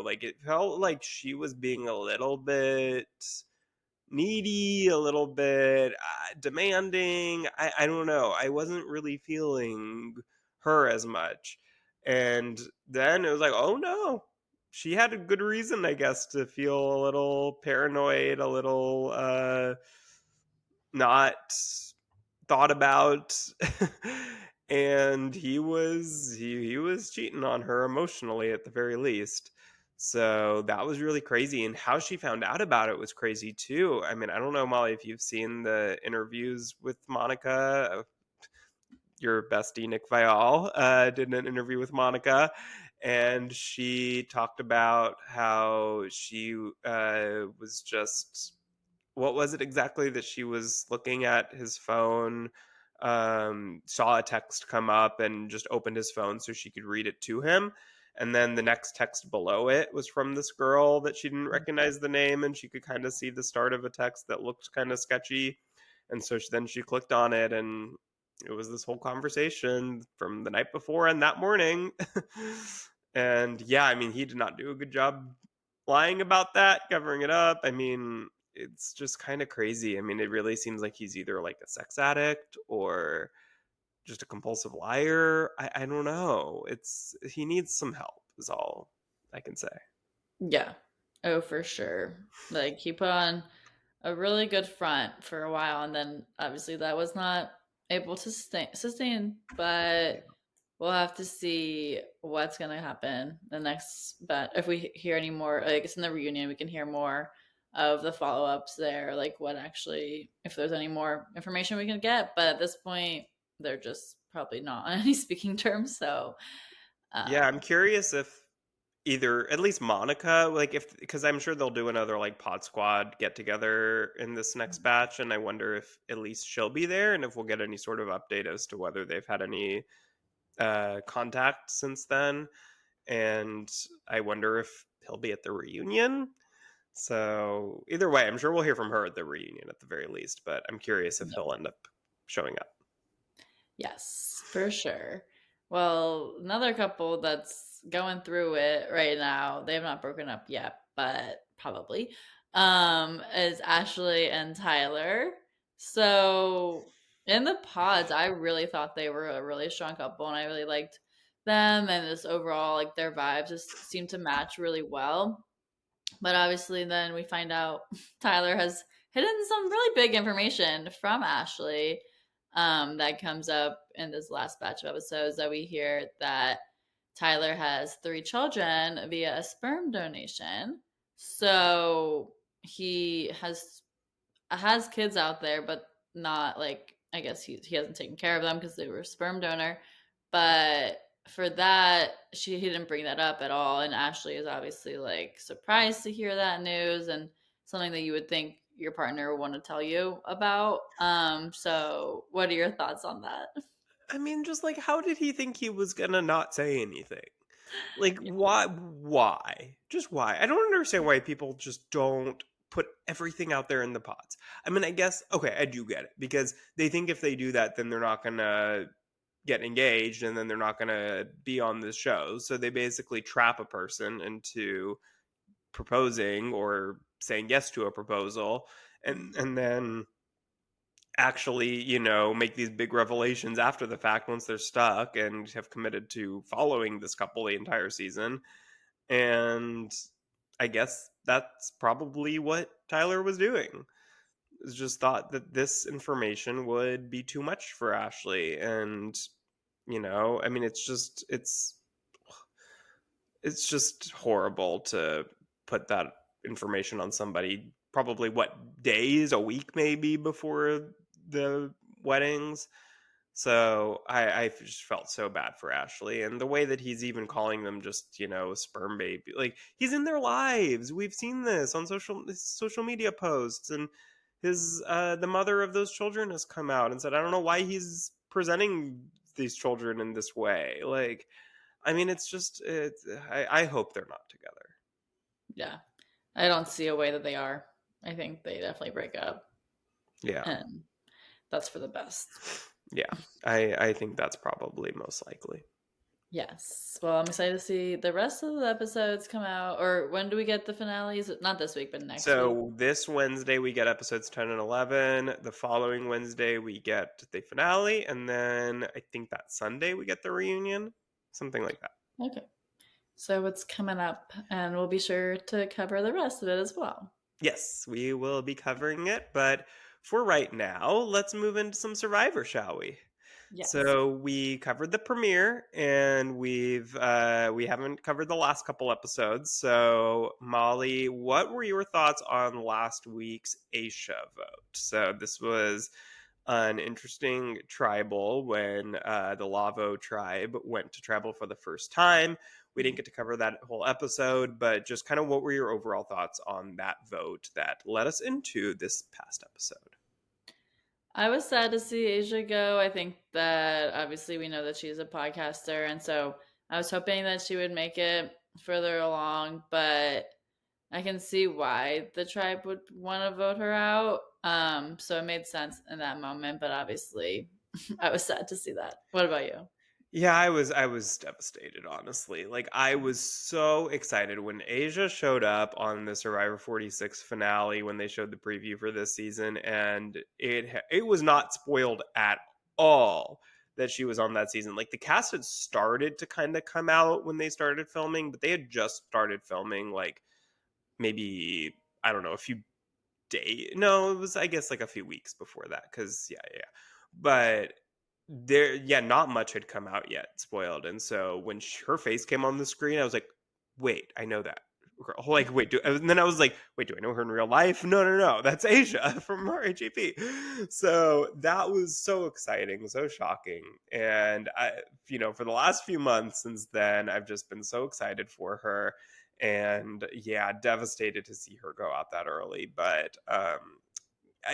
like it felt like she was being a little bit needy, a little bit demanding. I don't know. I wasn't really feeling her as much. And then it was like, oh no, she had a good reason, I guess, to feel a little paranoid, a little not thought about. And he was cheating on her emotionally at the very least. So that was really crazy, and how she found out about it was crazy too. I mean, I don't know, Molly, if you've seen the interviews with Monica. Your bestie Nick Vial did an interview with Monica, and she talked about how she was just, what was it exactly that she was looking at his phone, saw a text come up and just opened his phone so she could read it to him. And then the next text below it was from this girl that she didn't recognize the name, and she could kind of see the start of a text that looked kind of sketchy. And so then she clicked on it, and it was this whole conversation from the night before and that morning. And yeah, I mean, he did not do a good job lying about that, covering it up. I mean, it's just kind of crazy. I mean, it really seems like he's either like a sex addict or just a compulsive liar. I don't know. He needs some help, is all I can say. Yeah. Oh, for sure. Like he put on a really good front for a while, and then obviously that was not able to sustain. But we'll have to see what's gonna happen the next. But if we hear any more, I guess in the reunion, we can hear more of the follow ups there, like what actually, if there's any more information we can get. But at this point, they're just probably not on any speaking terms. So, Yeah, I'm um, curious if either at least Monica, like if because I'm sure they'll do another like Pod Squad get together in this next batch, and I wonder if at least she'll be there and if we'll get any sort of update as to whether they've had any contact since then. And I wonder if he'll be at the reunion. So either way, I'm sure we'll hear from her at the reunion at the very least, but I'm curious if he'll end up showing up. Yes, for sure. Well, another couple that's going through it right now, they have not broken up yet, but probably, is Ashley and Tyler. So in the pods, I really thought they were a really strong couple and I really liked them and just overall like their vibes just seemed to match really well. But obviously then we find out Tyler has hidden some really big information from Ashley, that comes up in this last batch of episodes that we hear that Tyler has 3 children via a sperm donation. So he has kids out there, but not like I guess he hasn't taken care of them because they were a sperm donor. But for that, he didn't bring that up at all. And Ashley is obviously like surprised to hear that news and something that you would think your partner would want to tell you about. So what are your thoughts on that? I mean, just like how did he think he was gonna not say anything? Like Yeah. why? Just why? I don't understand why people just don't put everything out there in the pods. I mean, I guess okay, I do get it because they think if they do that then they're not going to get engaged and then they're not going to be on the show. So they basically trap a person into proposing or saying yes to a proposal and then actually, make these big revelations after the fact once they're stuck and have committed to following this couple the entire season. And I guess that's probably what Tyler was doing. Is just thought that this information would be too much for Ashley. And, I mean, it's just horrible to put that information on somebody probably what days, a week maybe before the weddings. So I just felt so bad for Ashley and the way that he's even calling them just, sperm baby. Like he's in their lives. We've seen this on social media posts and his the mother of those children has come out and said, I don't know why he's presenting these children in this way. Like, I mean, I hope they're not together. Yeah. I don't see a way that they are. I think they definitely break up Yeah. and that's for the best. Yeah. I think that's probably most likely. Yes. Well, I'm excited to see the rest of the episodes come out. Or when do we get the finales? Not this week, but next week. So this Wednesday we get episodes 10 and 11. The following Wednesday we get the finale, and then I think that Sunday we get the reunion, something like that. Okay. So it's coming up, and we'll be sure to cover the rest of it as well. Yes, we will be covering it, but for right now, let's move into some Survivor, shall we? Yes. So we covered the premiere, and we haven't covered the last couple episodes. So Molly, what were your thoughts on last week's Aisha vote? So this was an interesting tribal when the Lavo tribe went to tribal for the first time. We didn't get to cover that whole episode, but just kind of what were your overall thoughts on that vote that led us into this past episode? I was sad to see Asia go. I think that obviously we know that she's a podcaster, and so I was hoping that she would make it further along, but I can see why the tribe would want to vote her out. So it made sense in that moment, but obviously I was sad to see that. What about you? Yeah, I was devastated, honestly. Like I was so excited when Asia showed up on the Survivor 46 finale when they showed the preview for this season, and it was not spoiled at all that she was on that season. Like the cast had started to kind of come out when they started filming, but they had just started filming like maybe I don't know, a few days. No, it was I guess like a few weeks before that cuz yeah. But not much had come out yet spoiled, and so when her face came on the screen I was like, wait, I know that girl. Like, wait, and then I was like, wait, do I know her in real life? No, no, no, that's Asia from RHAP. So that was so exciting, so shocking. And for the last few months since then, I've just been so excited for her. And yeah, devastated to see her go out that early. But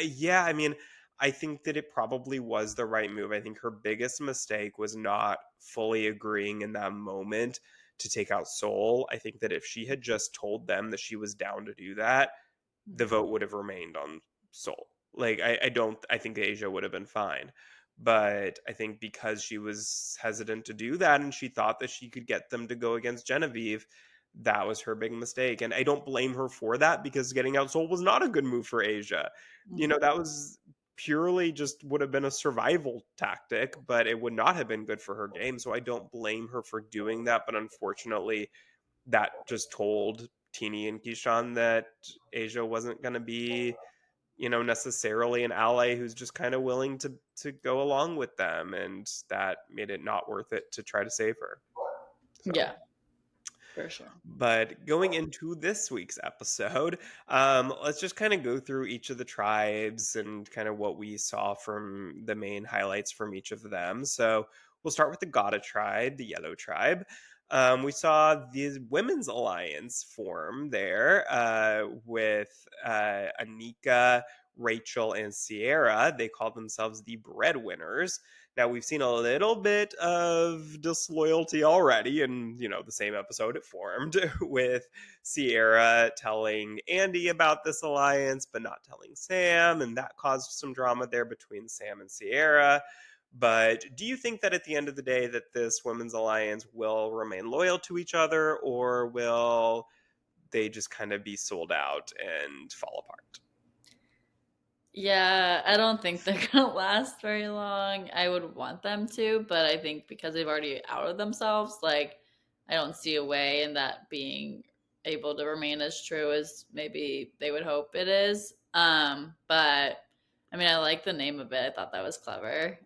yeah, I mean, I think that it probably was the right move. I think her biggest mistake was not fully agreeing in that moment to take out Seoul. I think that if she had just told them that she was down to do that, the vote would have remained on Seoul. Like, I think Asia would have been fine. But I think because she was hesitant to do that and she thought that she could get them to go against Genevieve, that was her big mistake. And I don't blame her for that because getting out Seoul was not a good move for Asia. Mhm. That was purely just would have been a survival tactic, but it would not have been good for her game. So I don't blame her for doing that. But unfortunately, that just told Teeny and Keyshawn that Asia wasn't going to be, necessarily an ally who's just kind of willing to go along with them, and that made it not worth it to try to save her. So, Yeah, for sure. but going into this week's episode, let's just kind of go through each of the tribes and kind of what we saw from the main highlights from each of them. So we'll start with the Gada tribe, the Yellow tribe. We saw the women's alliance form there with Anika, Rachel, and Sierra. They called themselves the Breadwinners. Now we've seen a little bit of disloyalty already in, the same episode it formed with Sierra telling Andy about this alliance but not telling Sam, and that caused some drama there between Sam and Sierra. But do you think that at the end of the day that this women's alliance will remain loyal to each other, or will they just kind of be sold out and fall apart? Yeah, I don't think they're gonna last very long. I would want them to, but I think because they've already outed themselves, like I don't see a way in that being able to remain as true as maybe they would hope it is. But I mean, I like the name of it. I thought that was clever.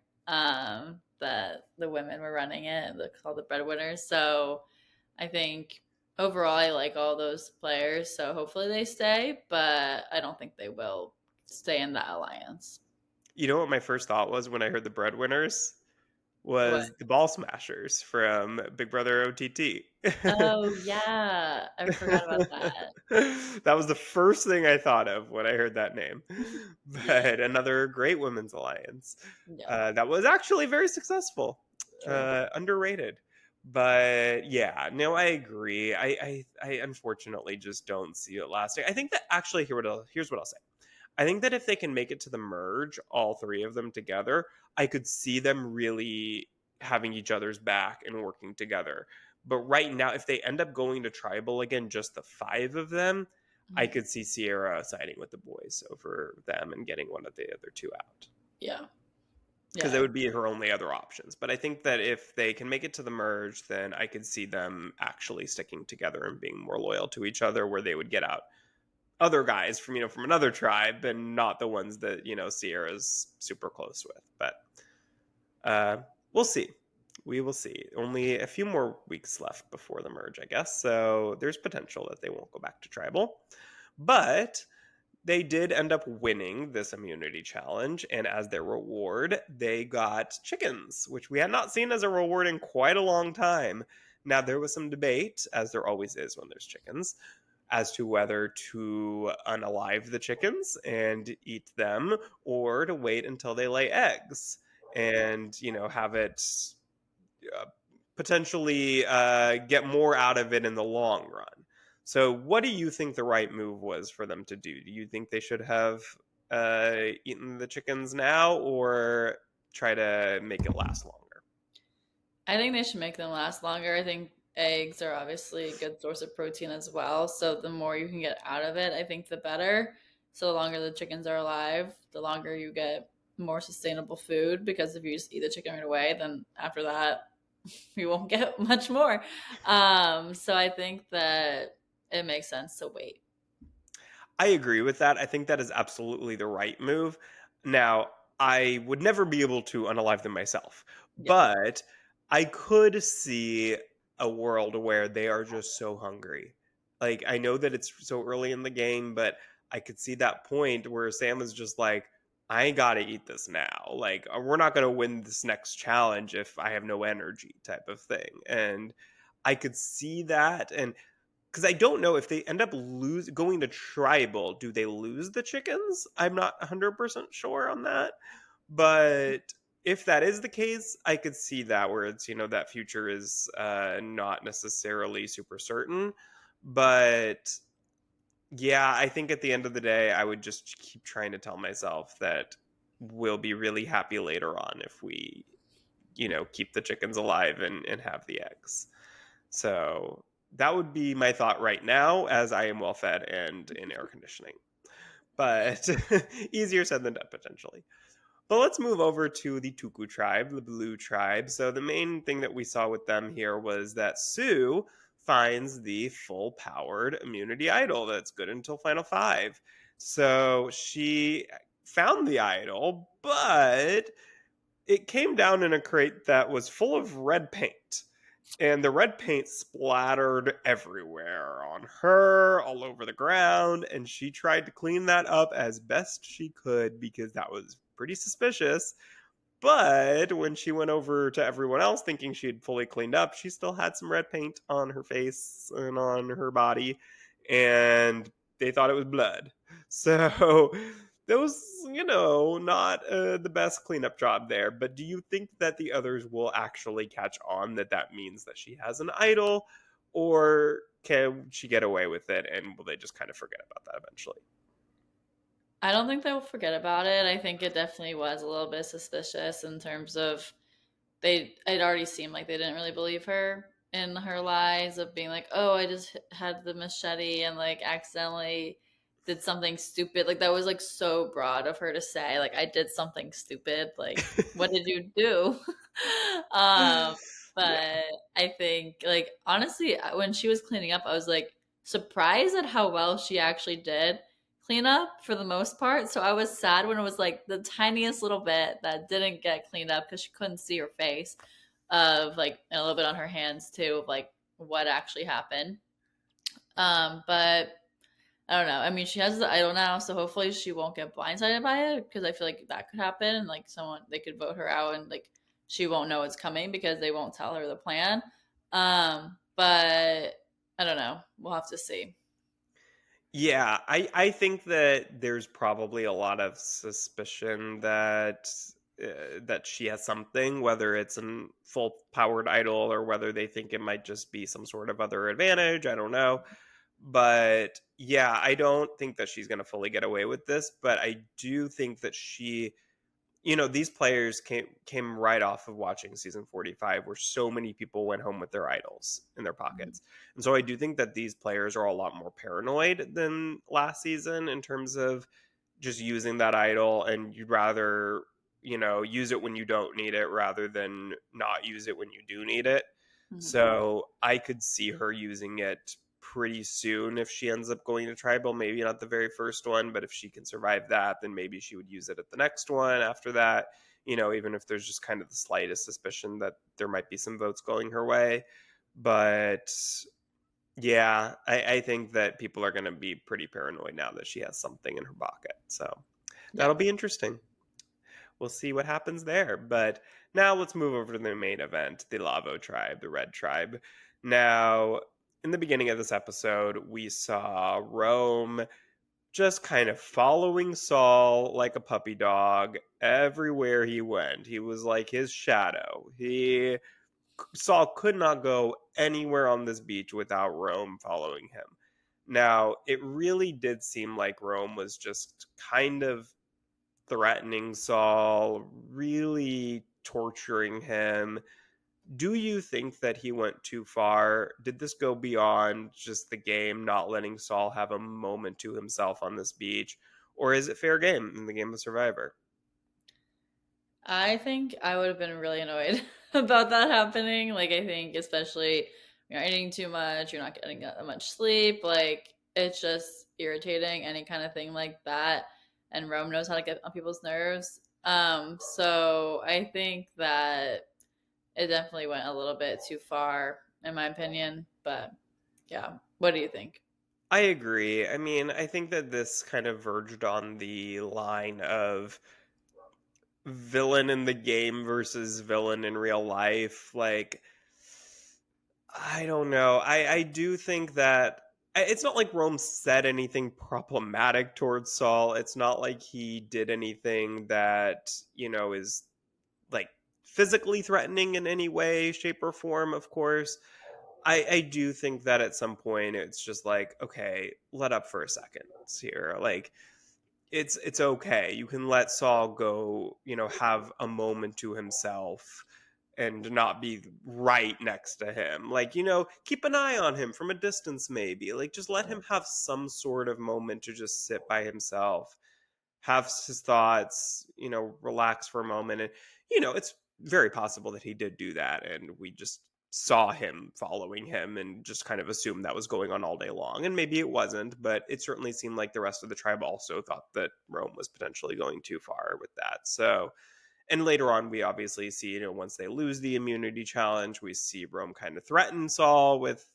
That the women were running it, and they're called the breadwinners. So I think overall, I like all those players. So hopefully they stay, but I don't think they will stay in that alliance. You know what my first thought was when I heard the Breadwinners? What? Was the Ball Smashers from Big Brother OTT. Oh yeah, I forgot about that. That was the first thing I thought of when I heard that name. But another great women's alliance Yeah, that was actually very successful, true. underrated. But yeah, no, I agree. I unfortunately just don't see it lasting. I think that actually here's what I'll say. I think that if they can make it to the merge, all three of them together, I could see them really having each other's back and working together. But right now, if they end up going to tribal again, just the five of them, I Mhm. could see Sierra siding with the boys over them and getting one of the other two out. Yeah, Because yeah, that would be her only other options. But I think that if they can make it to the merge, then I could see them actually sticking together and being more loyal to each other, where they would get out other guys from from another tribe and not the ones that Sierra's super close with. But we'll see. We will see. Only a few more weeks left before the merge, I guess. So there's potential that they won't go back to tribal. But they did end up winning this immunity challenge, and as their reward, they got chickens, which we had not seen as a reward in quite a long time. Now, there was some debate, as there always is when there's chickens, as to whether to unalive the chickens and eat them or to wait until they lay eggs and have it uh, potentially get more out of it in the long run. So what do you think the right move was for them to do you think they should have eaten the chickens now, or try to make it last longer? I think they should make them last longer. I think eggs are obviously a good source of protein as well. So the more you can get out of it, I think the better. So the longer the chickens are alive, the longer you get more sustainable food. Because if you just eat the chicken right away, then after that, you won't get much more. So I think that it makes sense to wait. I agree with that. I think that is absolutely the right move. Now, I would never be able to unalive them myself, Yeah. but I could see a world where they are just so hungry Like, I know that it's so early in the game, but I could see that point where Sam is just like, I gotta eat this now. Like, we're not gonna win this next challenge if I have no energy, type of thing. And I could see that. And because I don't know if they end up going to tribal, do they lose the chickens? I'm not 100% sure on that. But if that is the case, I could see that where it's, that future is not necessarily super certain. But yeah, I think at the end of the day, I would just keep trying to tell myself that we'll be really happy later on if we, keep the chickens alive and have the eggs. So that would be my thought right now, as I am well fed and in air conditioning. But easier said than done, potentially. But let's move over to the Tuku tribe, the blue tribe. So the main thing that we saw with them here was that Sue finds the full powered immunity idol that's good until final five. So she found the idol, but it came down in a crate that was full of red paint. And the red paint splattered everywhere on her, all over the ground. And she tried to clean that up as best she could because that was pretty suspicious. But when she went over to everyone else thinking she had fully cleaned up, she still had some red paint on her face and on her body. And they thought it was blood. So that was, not the best cleanup job there. But do you think that the others will actually catch on that that means that she has an idol? Or can she get away with it and will they just kind of forget about that eventually? I don't think they'll forget about it. I think it definitely was a little bit suspicious in terms of it already seemed like they didn't really believe her in her lies of being like, oh, I just had the machete and like accidentally did something stupid. Like that was like so broad of her to say, like I did something stupid. Like what did you do? um, Yeah. but I think like honestly, when she was cleaning up, I was like surprised at how well she actually did clean up for the most part. So I was sad when it was like the tiniest little bit that didn't get cleaned up because she couldn't see her face of like a little bit on her hands too of like what actually happened. But I don't know. I mean, she has the idol now, so hopefully she won't get blindsided by it because I feel like that could happen and like someone they could vote her out and like she won't know it's coming because they won't tell her the plan. But I don't know. We'll have to see. Yeah, I think that there's probably a lot of suspicion that she has something, whether it's a full powered idol or whether they think it might just be some sort of other advantage. I don't know. But yeah, I don't think that she's going to fully get away with this, but I do think that these players came right off of watching season 45 where so many people went home with their idols in their pockets. And so I do think that these players are a lot more paranoid than last season in terms of just using that idol, and you'd rather, use it when you don't need it rather than not use it when you do need it. Mhm. So I could see her using it pretty soon if she ends up going to tribal. Maybe not the very first one, but if she can survive that, then maybe she would use it at the next one after that. Even if there's just kind of the slightest suspicion that there might be some votes going her way. But yeah, I think that people are going to be pretty paranoid now that she has something in her pocket. So Yeah. that'll be interesting. We'll see what happens there. But now let's move over to the main event, the Lavo tribe, the red tribe. Now, in the beginning of this episode, we saw Rome just kind of following Saul like a puppy dog everywhere he went. He was like his shadow. Saul could not go anywhere on this beach without Rome following him. Now, it really did seem like Rome was just kind of threatening Saul, really torturing him. Do you think that he went too far? Did this go beyond just the game, not letting Saul have a moment to himself on this beach? Or is it fair game in the game of Survivor? I think I would have been really annoyed about that happening. Like, I think, especially you're eating too much, you're not getting that much sleep. Like, it's just irritating, any kind of thing like that. And Rome knows how to get on people's nerves. So I think that it definitely went a little bit too far, in my opinion. But yeah, what do you think? I agree. I mean, I think that this kind of verged on the line of villain in the game versus villain in real life. Like, I don't know. I do think that it's not like Rome said anything problematic towards Saul. It's not like he did anything that, is like physically threatening in any way, shape, or form, of course. I do think that at some point it's just like, okay, let up for a second here. Like, it's okay. You can let Saul go, have a moment to himself and not be right next to him. Like, keep an eye on him from a distance maybe. Like, just let him have some sort of moment to just sit by himself, have his thoughts, relax for a moment. And, it's very possible that he did do that and we just saw him following him and just kind of assumed that was going on all day long. And maybe it wasn't, but it certainly seemed like the rest of the tribe also thought that Rome was potentially going too far with that. So, and later on, we obviously see, once they lose the immunity challenge, we see Rome kind of threaten Saul with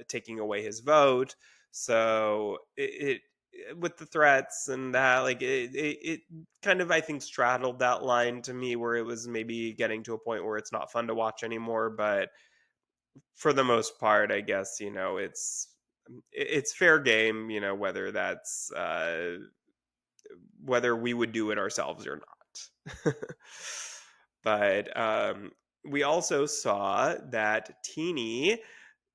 taking away his vote. So with the threats and that, like it kind of, I think, straddled that line to me where it was maybe getting to a point where it's not fun to watch anymore. But for the most part, I guess, it's fair game, whether that's whether we would do it ourselves or not. But we also saw that Teeny,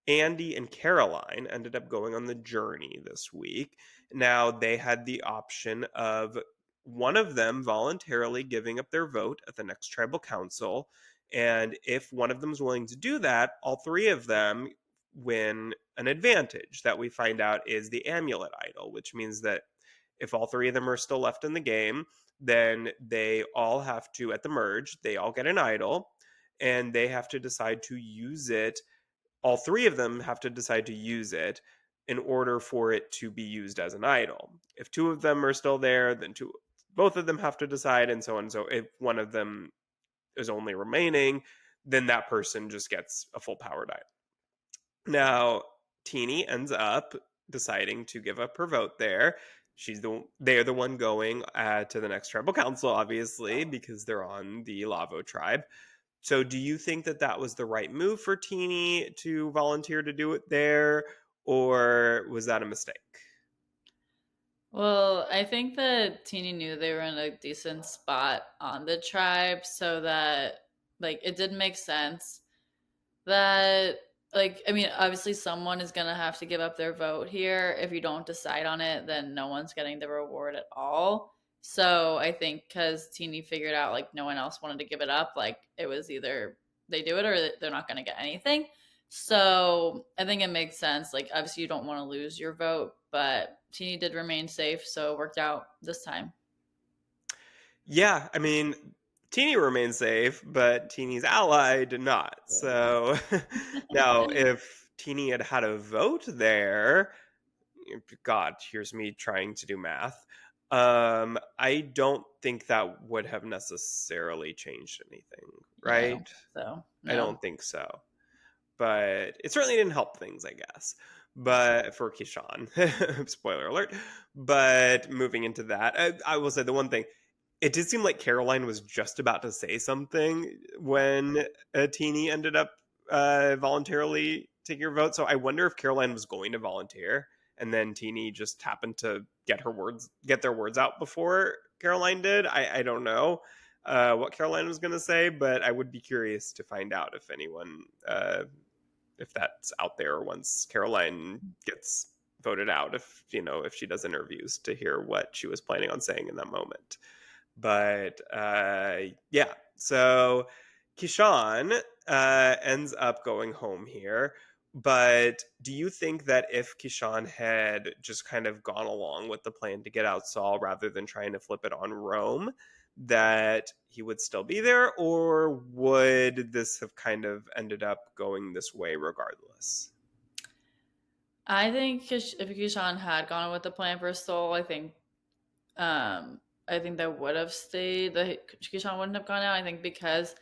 Andy, and Caroline ended up going on the journey this week. Now, they had the option of one of them voluntarily giving up their vote at the next tribal council. And if one of them is willing to do that, all three of them win an advantage that we find out is the amulet idol, which means that if all three of them are still left in the game, then they all have to, at the merge, they all get an idol and they have to decide to use it. All three of them have to decide to use it in order for it to be used as an idol. If two of them are still there, then both of them have to decide, and so on. So if one of them is only remaining, then that person just gets a full powered idol. Now, Teeny ends up deciding to give up her vote there. They're the one going to the next tribal council, obviously, because they're on the Lavo tribe. So, do you think that that was the right move for Teeny to volunteer to do it there, or was that a mistake? Well, I think that Teeny knew they were in a decent spot on the tribe, so that like it did make sense that like I mean obviously someone is going to have to give up their vote here. If you don't decide on it, then no one's getting the reward at all. So I think because Teeny figured out like no one else wanted to give it up, like it was either they do it or they're not going to get anything. So I think it makes sense. Like obviously you don't want to lose your vote, but Teeny did remain safe, so it worked out this time. Yeah, I mean, Teeny remained safe, but Teeny's ally did not. So now, if Teeny had had a vote there, God, here's me trying to do math. I don't think that would have necessarily changed anything, Yeah, I don't right? think so. I No. don't think so. But it certainly didn't help things, I guess. But for Kishan, spoiler alert. But moving into that, I will say the one thing, it did seem like Caroline was just about to say something when Teeny ended up voluntarily taking her vote. So I wonder if Caroline was going to volunteer and then Teeny just happened to get their words out before Caroline did. I don't know what Caroline was going to say, but I would be curious to find out if anyone, if that's out there once Caroline gets voted out, if she does interviews to hear what she was planning on saying in that moment. But yeah, so Kishan ends up going home here. But do you think that if Kishan had just kind of gone along with the plan to get out Saul rather than trying to flip it on Rome, that he would still be there, or would this have kind of ended up going this way regardless? I think if Kishan had gone with the plan for Soul, I think that would have stayed. The Kishan wouldn't have gone out. I think because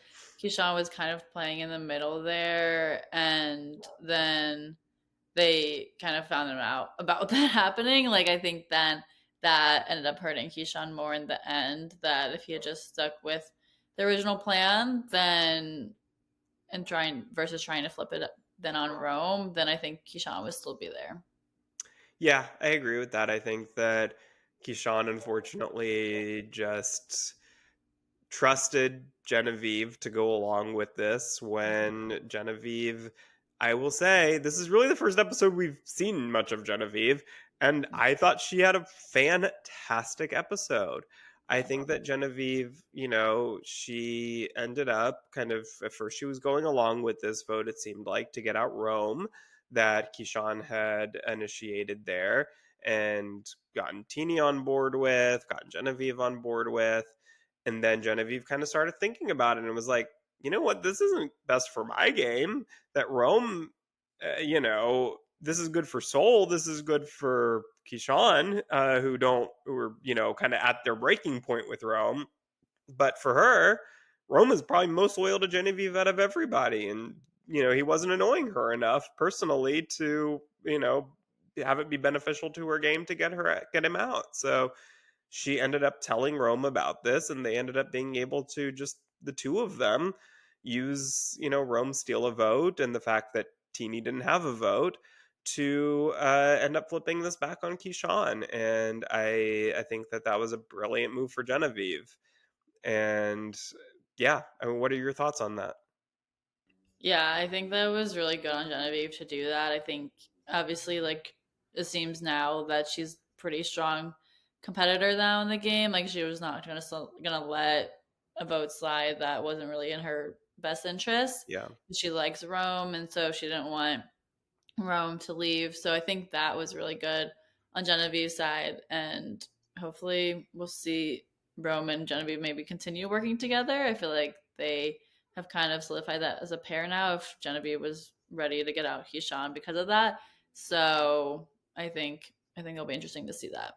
Kishan was kind of playing in the middle there, and then they kind of found out about that happening. Like I think then that ended up hurting Keyshawn more in the end. That if he had just stuck with the original plan, then and trying to flip it then on Rome, then I think Keyshawn would still be there. Yeah, I agree with that. I think that Keyshawn unfortunately just trusted Genevieve to go along with this when Genevieve, I will say, this is really the first episode we've seen much of Genevieve, and I thought she had a fantastic episode. I think that Genevieve, she ended up kind of, at first she was going along with this vote, it seemed like, to get out Rome that Keyshawn had initiated there and gotten Teeny on board with, gotten Genevieve on board with. And then Genevieve kind of started thinking about it and was like, you know what? This isn't best for my game. That Rome, this is good for Soul. This is good for Keyshawn, who are, kind of at their breaking point with Rome. But for her, Rome is probably most loyal to Genevieve out of everybody. And, he wasn't annoying her enough personally to, have it be beneficial to her game to get him out. So she ended up telling Rome about this, and they ended up being able to, just the two of them, use, Rome steal a vote and the fact that Teeny didn't have a vote to end up flipping this back on Keyshawn. And I think that was a brilliant move for Genevieve. And yeah, I mean, what are your thoughts on that? Yeah, I think that was really good on Genevieve to do that. I think obviously like it seems now that she's pretty strong competitor now in the game. Like she was not gonna let a vote slide that wasn't really in her best interest. Yeah. She likes Rome, and so she didn't want Rome to leave. So I think that was really good on Genevieve's side, and hopefully we'll see Rome and Genevieve maybe continue working together. I feel like they have kind of solidified that as a pair now. If Genevieve was ready to get out Keyshawn because of that, so I think it'll be interesting to see that.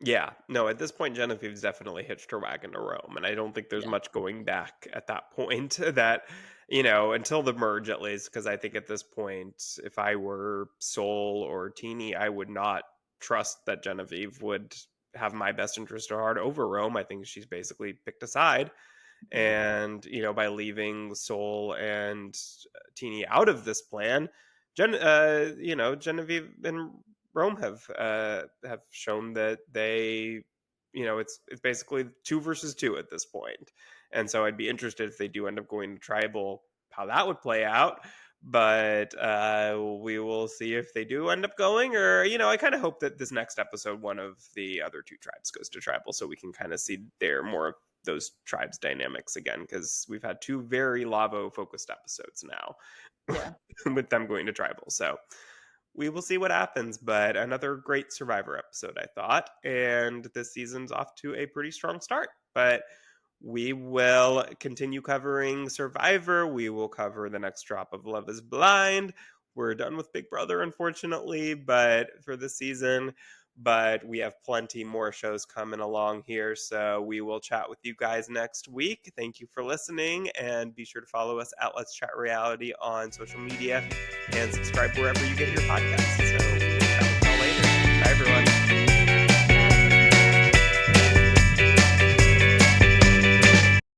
Yeah, no, at this point, Genevieve's definitely hitched her wagon to Rome, and I don't think there's Yeah, much going back at that point. That, until the merge at least, because I think at this point, if I were Soul or Teeny, I would not trust that Genevieve would have my best interest at heart over Rome. I think she's basically picked a side, yeah, and by leaving Soul and Teeny out of this plan, Genevieve and Rome have shown that they, it's basically 2 versus 2 at this point, and so I'd be interested if they do end up going to tribal, how that would play out. But we will see if they do end up going, or I kind of hope that this next episode, one of the other two tribes goes to tribal, so we can kind of see their more of those tribes dynamics again, because we've had 2 very Lavo focused episodes now yeah. with them going to tribal. So we will see what happens, but another great Survivor episode, I thought. And this season's off to a pretty strong start. But we will continue covering Survivor. We will cover the next drop of Love is Blind. We're done with Big Brother, unfortunately, but for this season. But we have plenty more shows coming along here. So we will chat with you guys next week. Thank you for listening. And be sure to follow us at Let's Chat Reality on social media and subscribe wherever you get your podcasts. So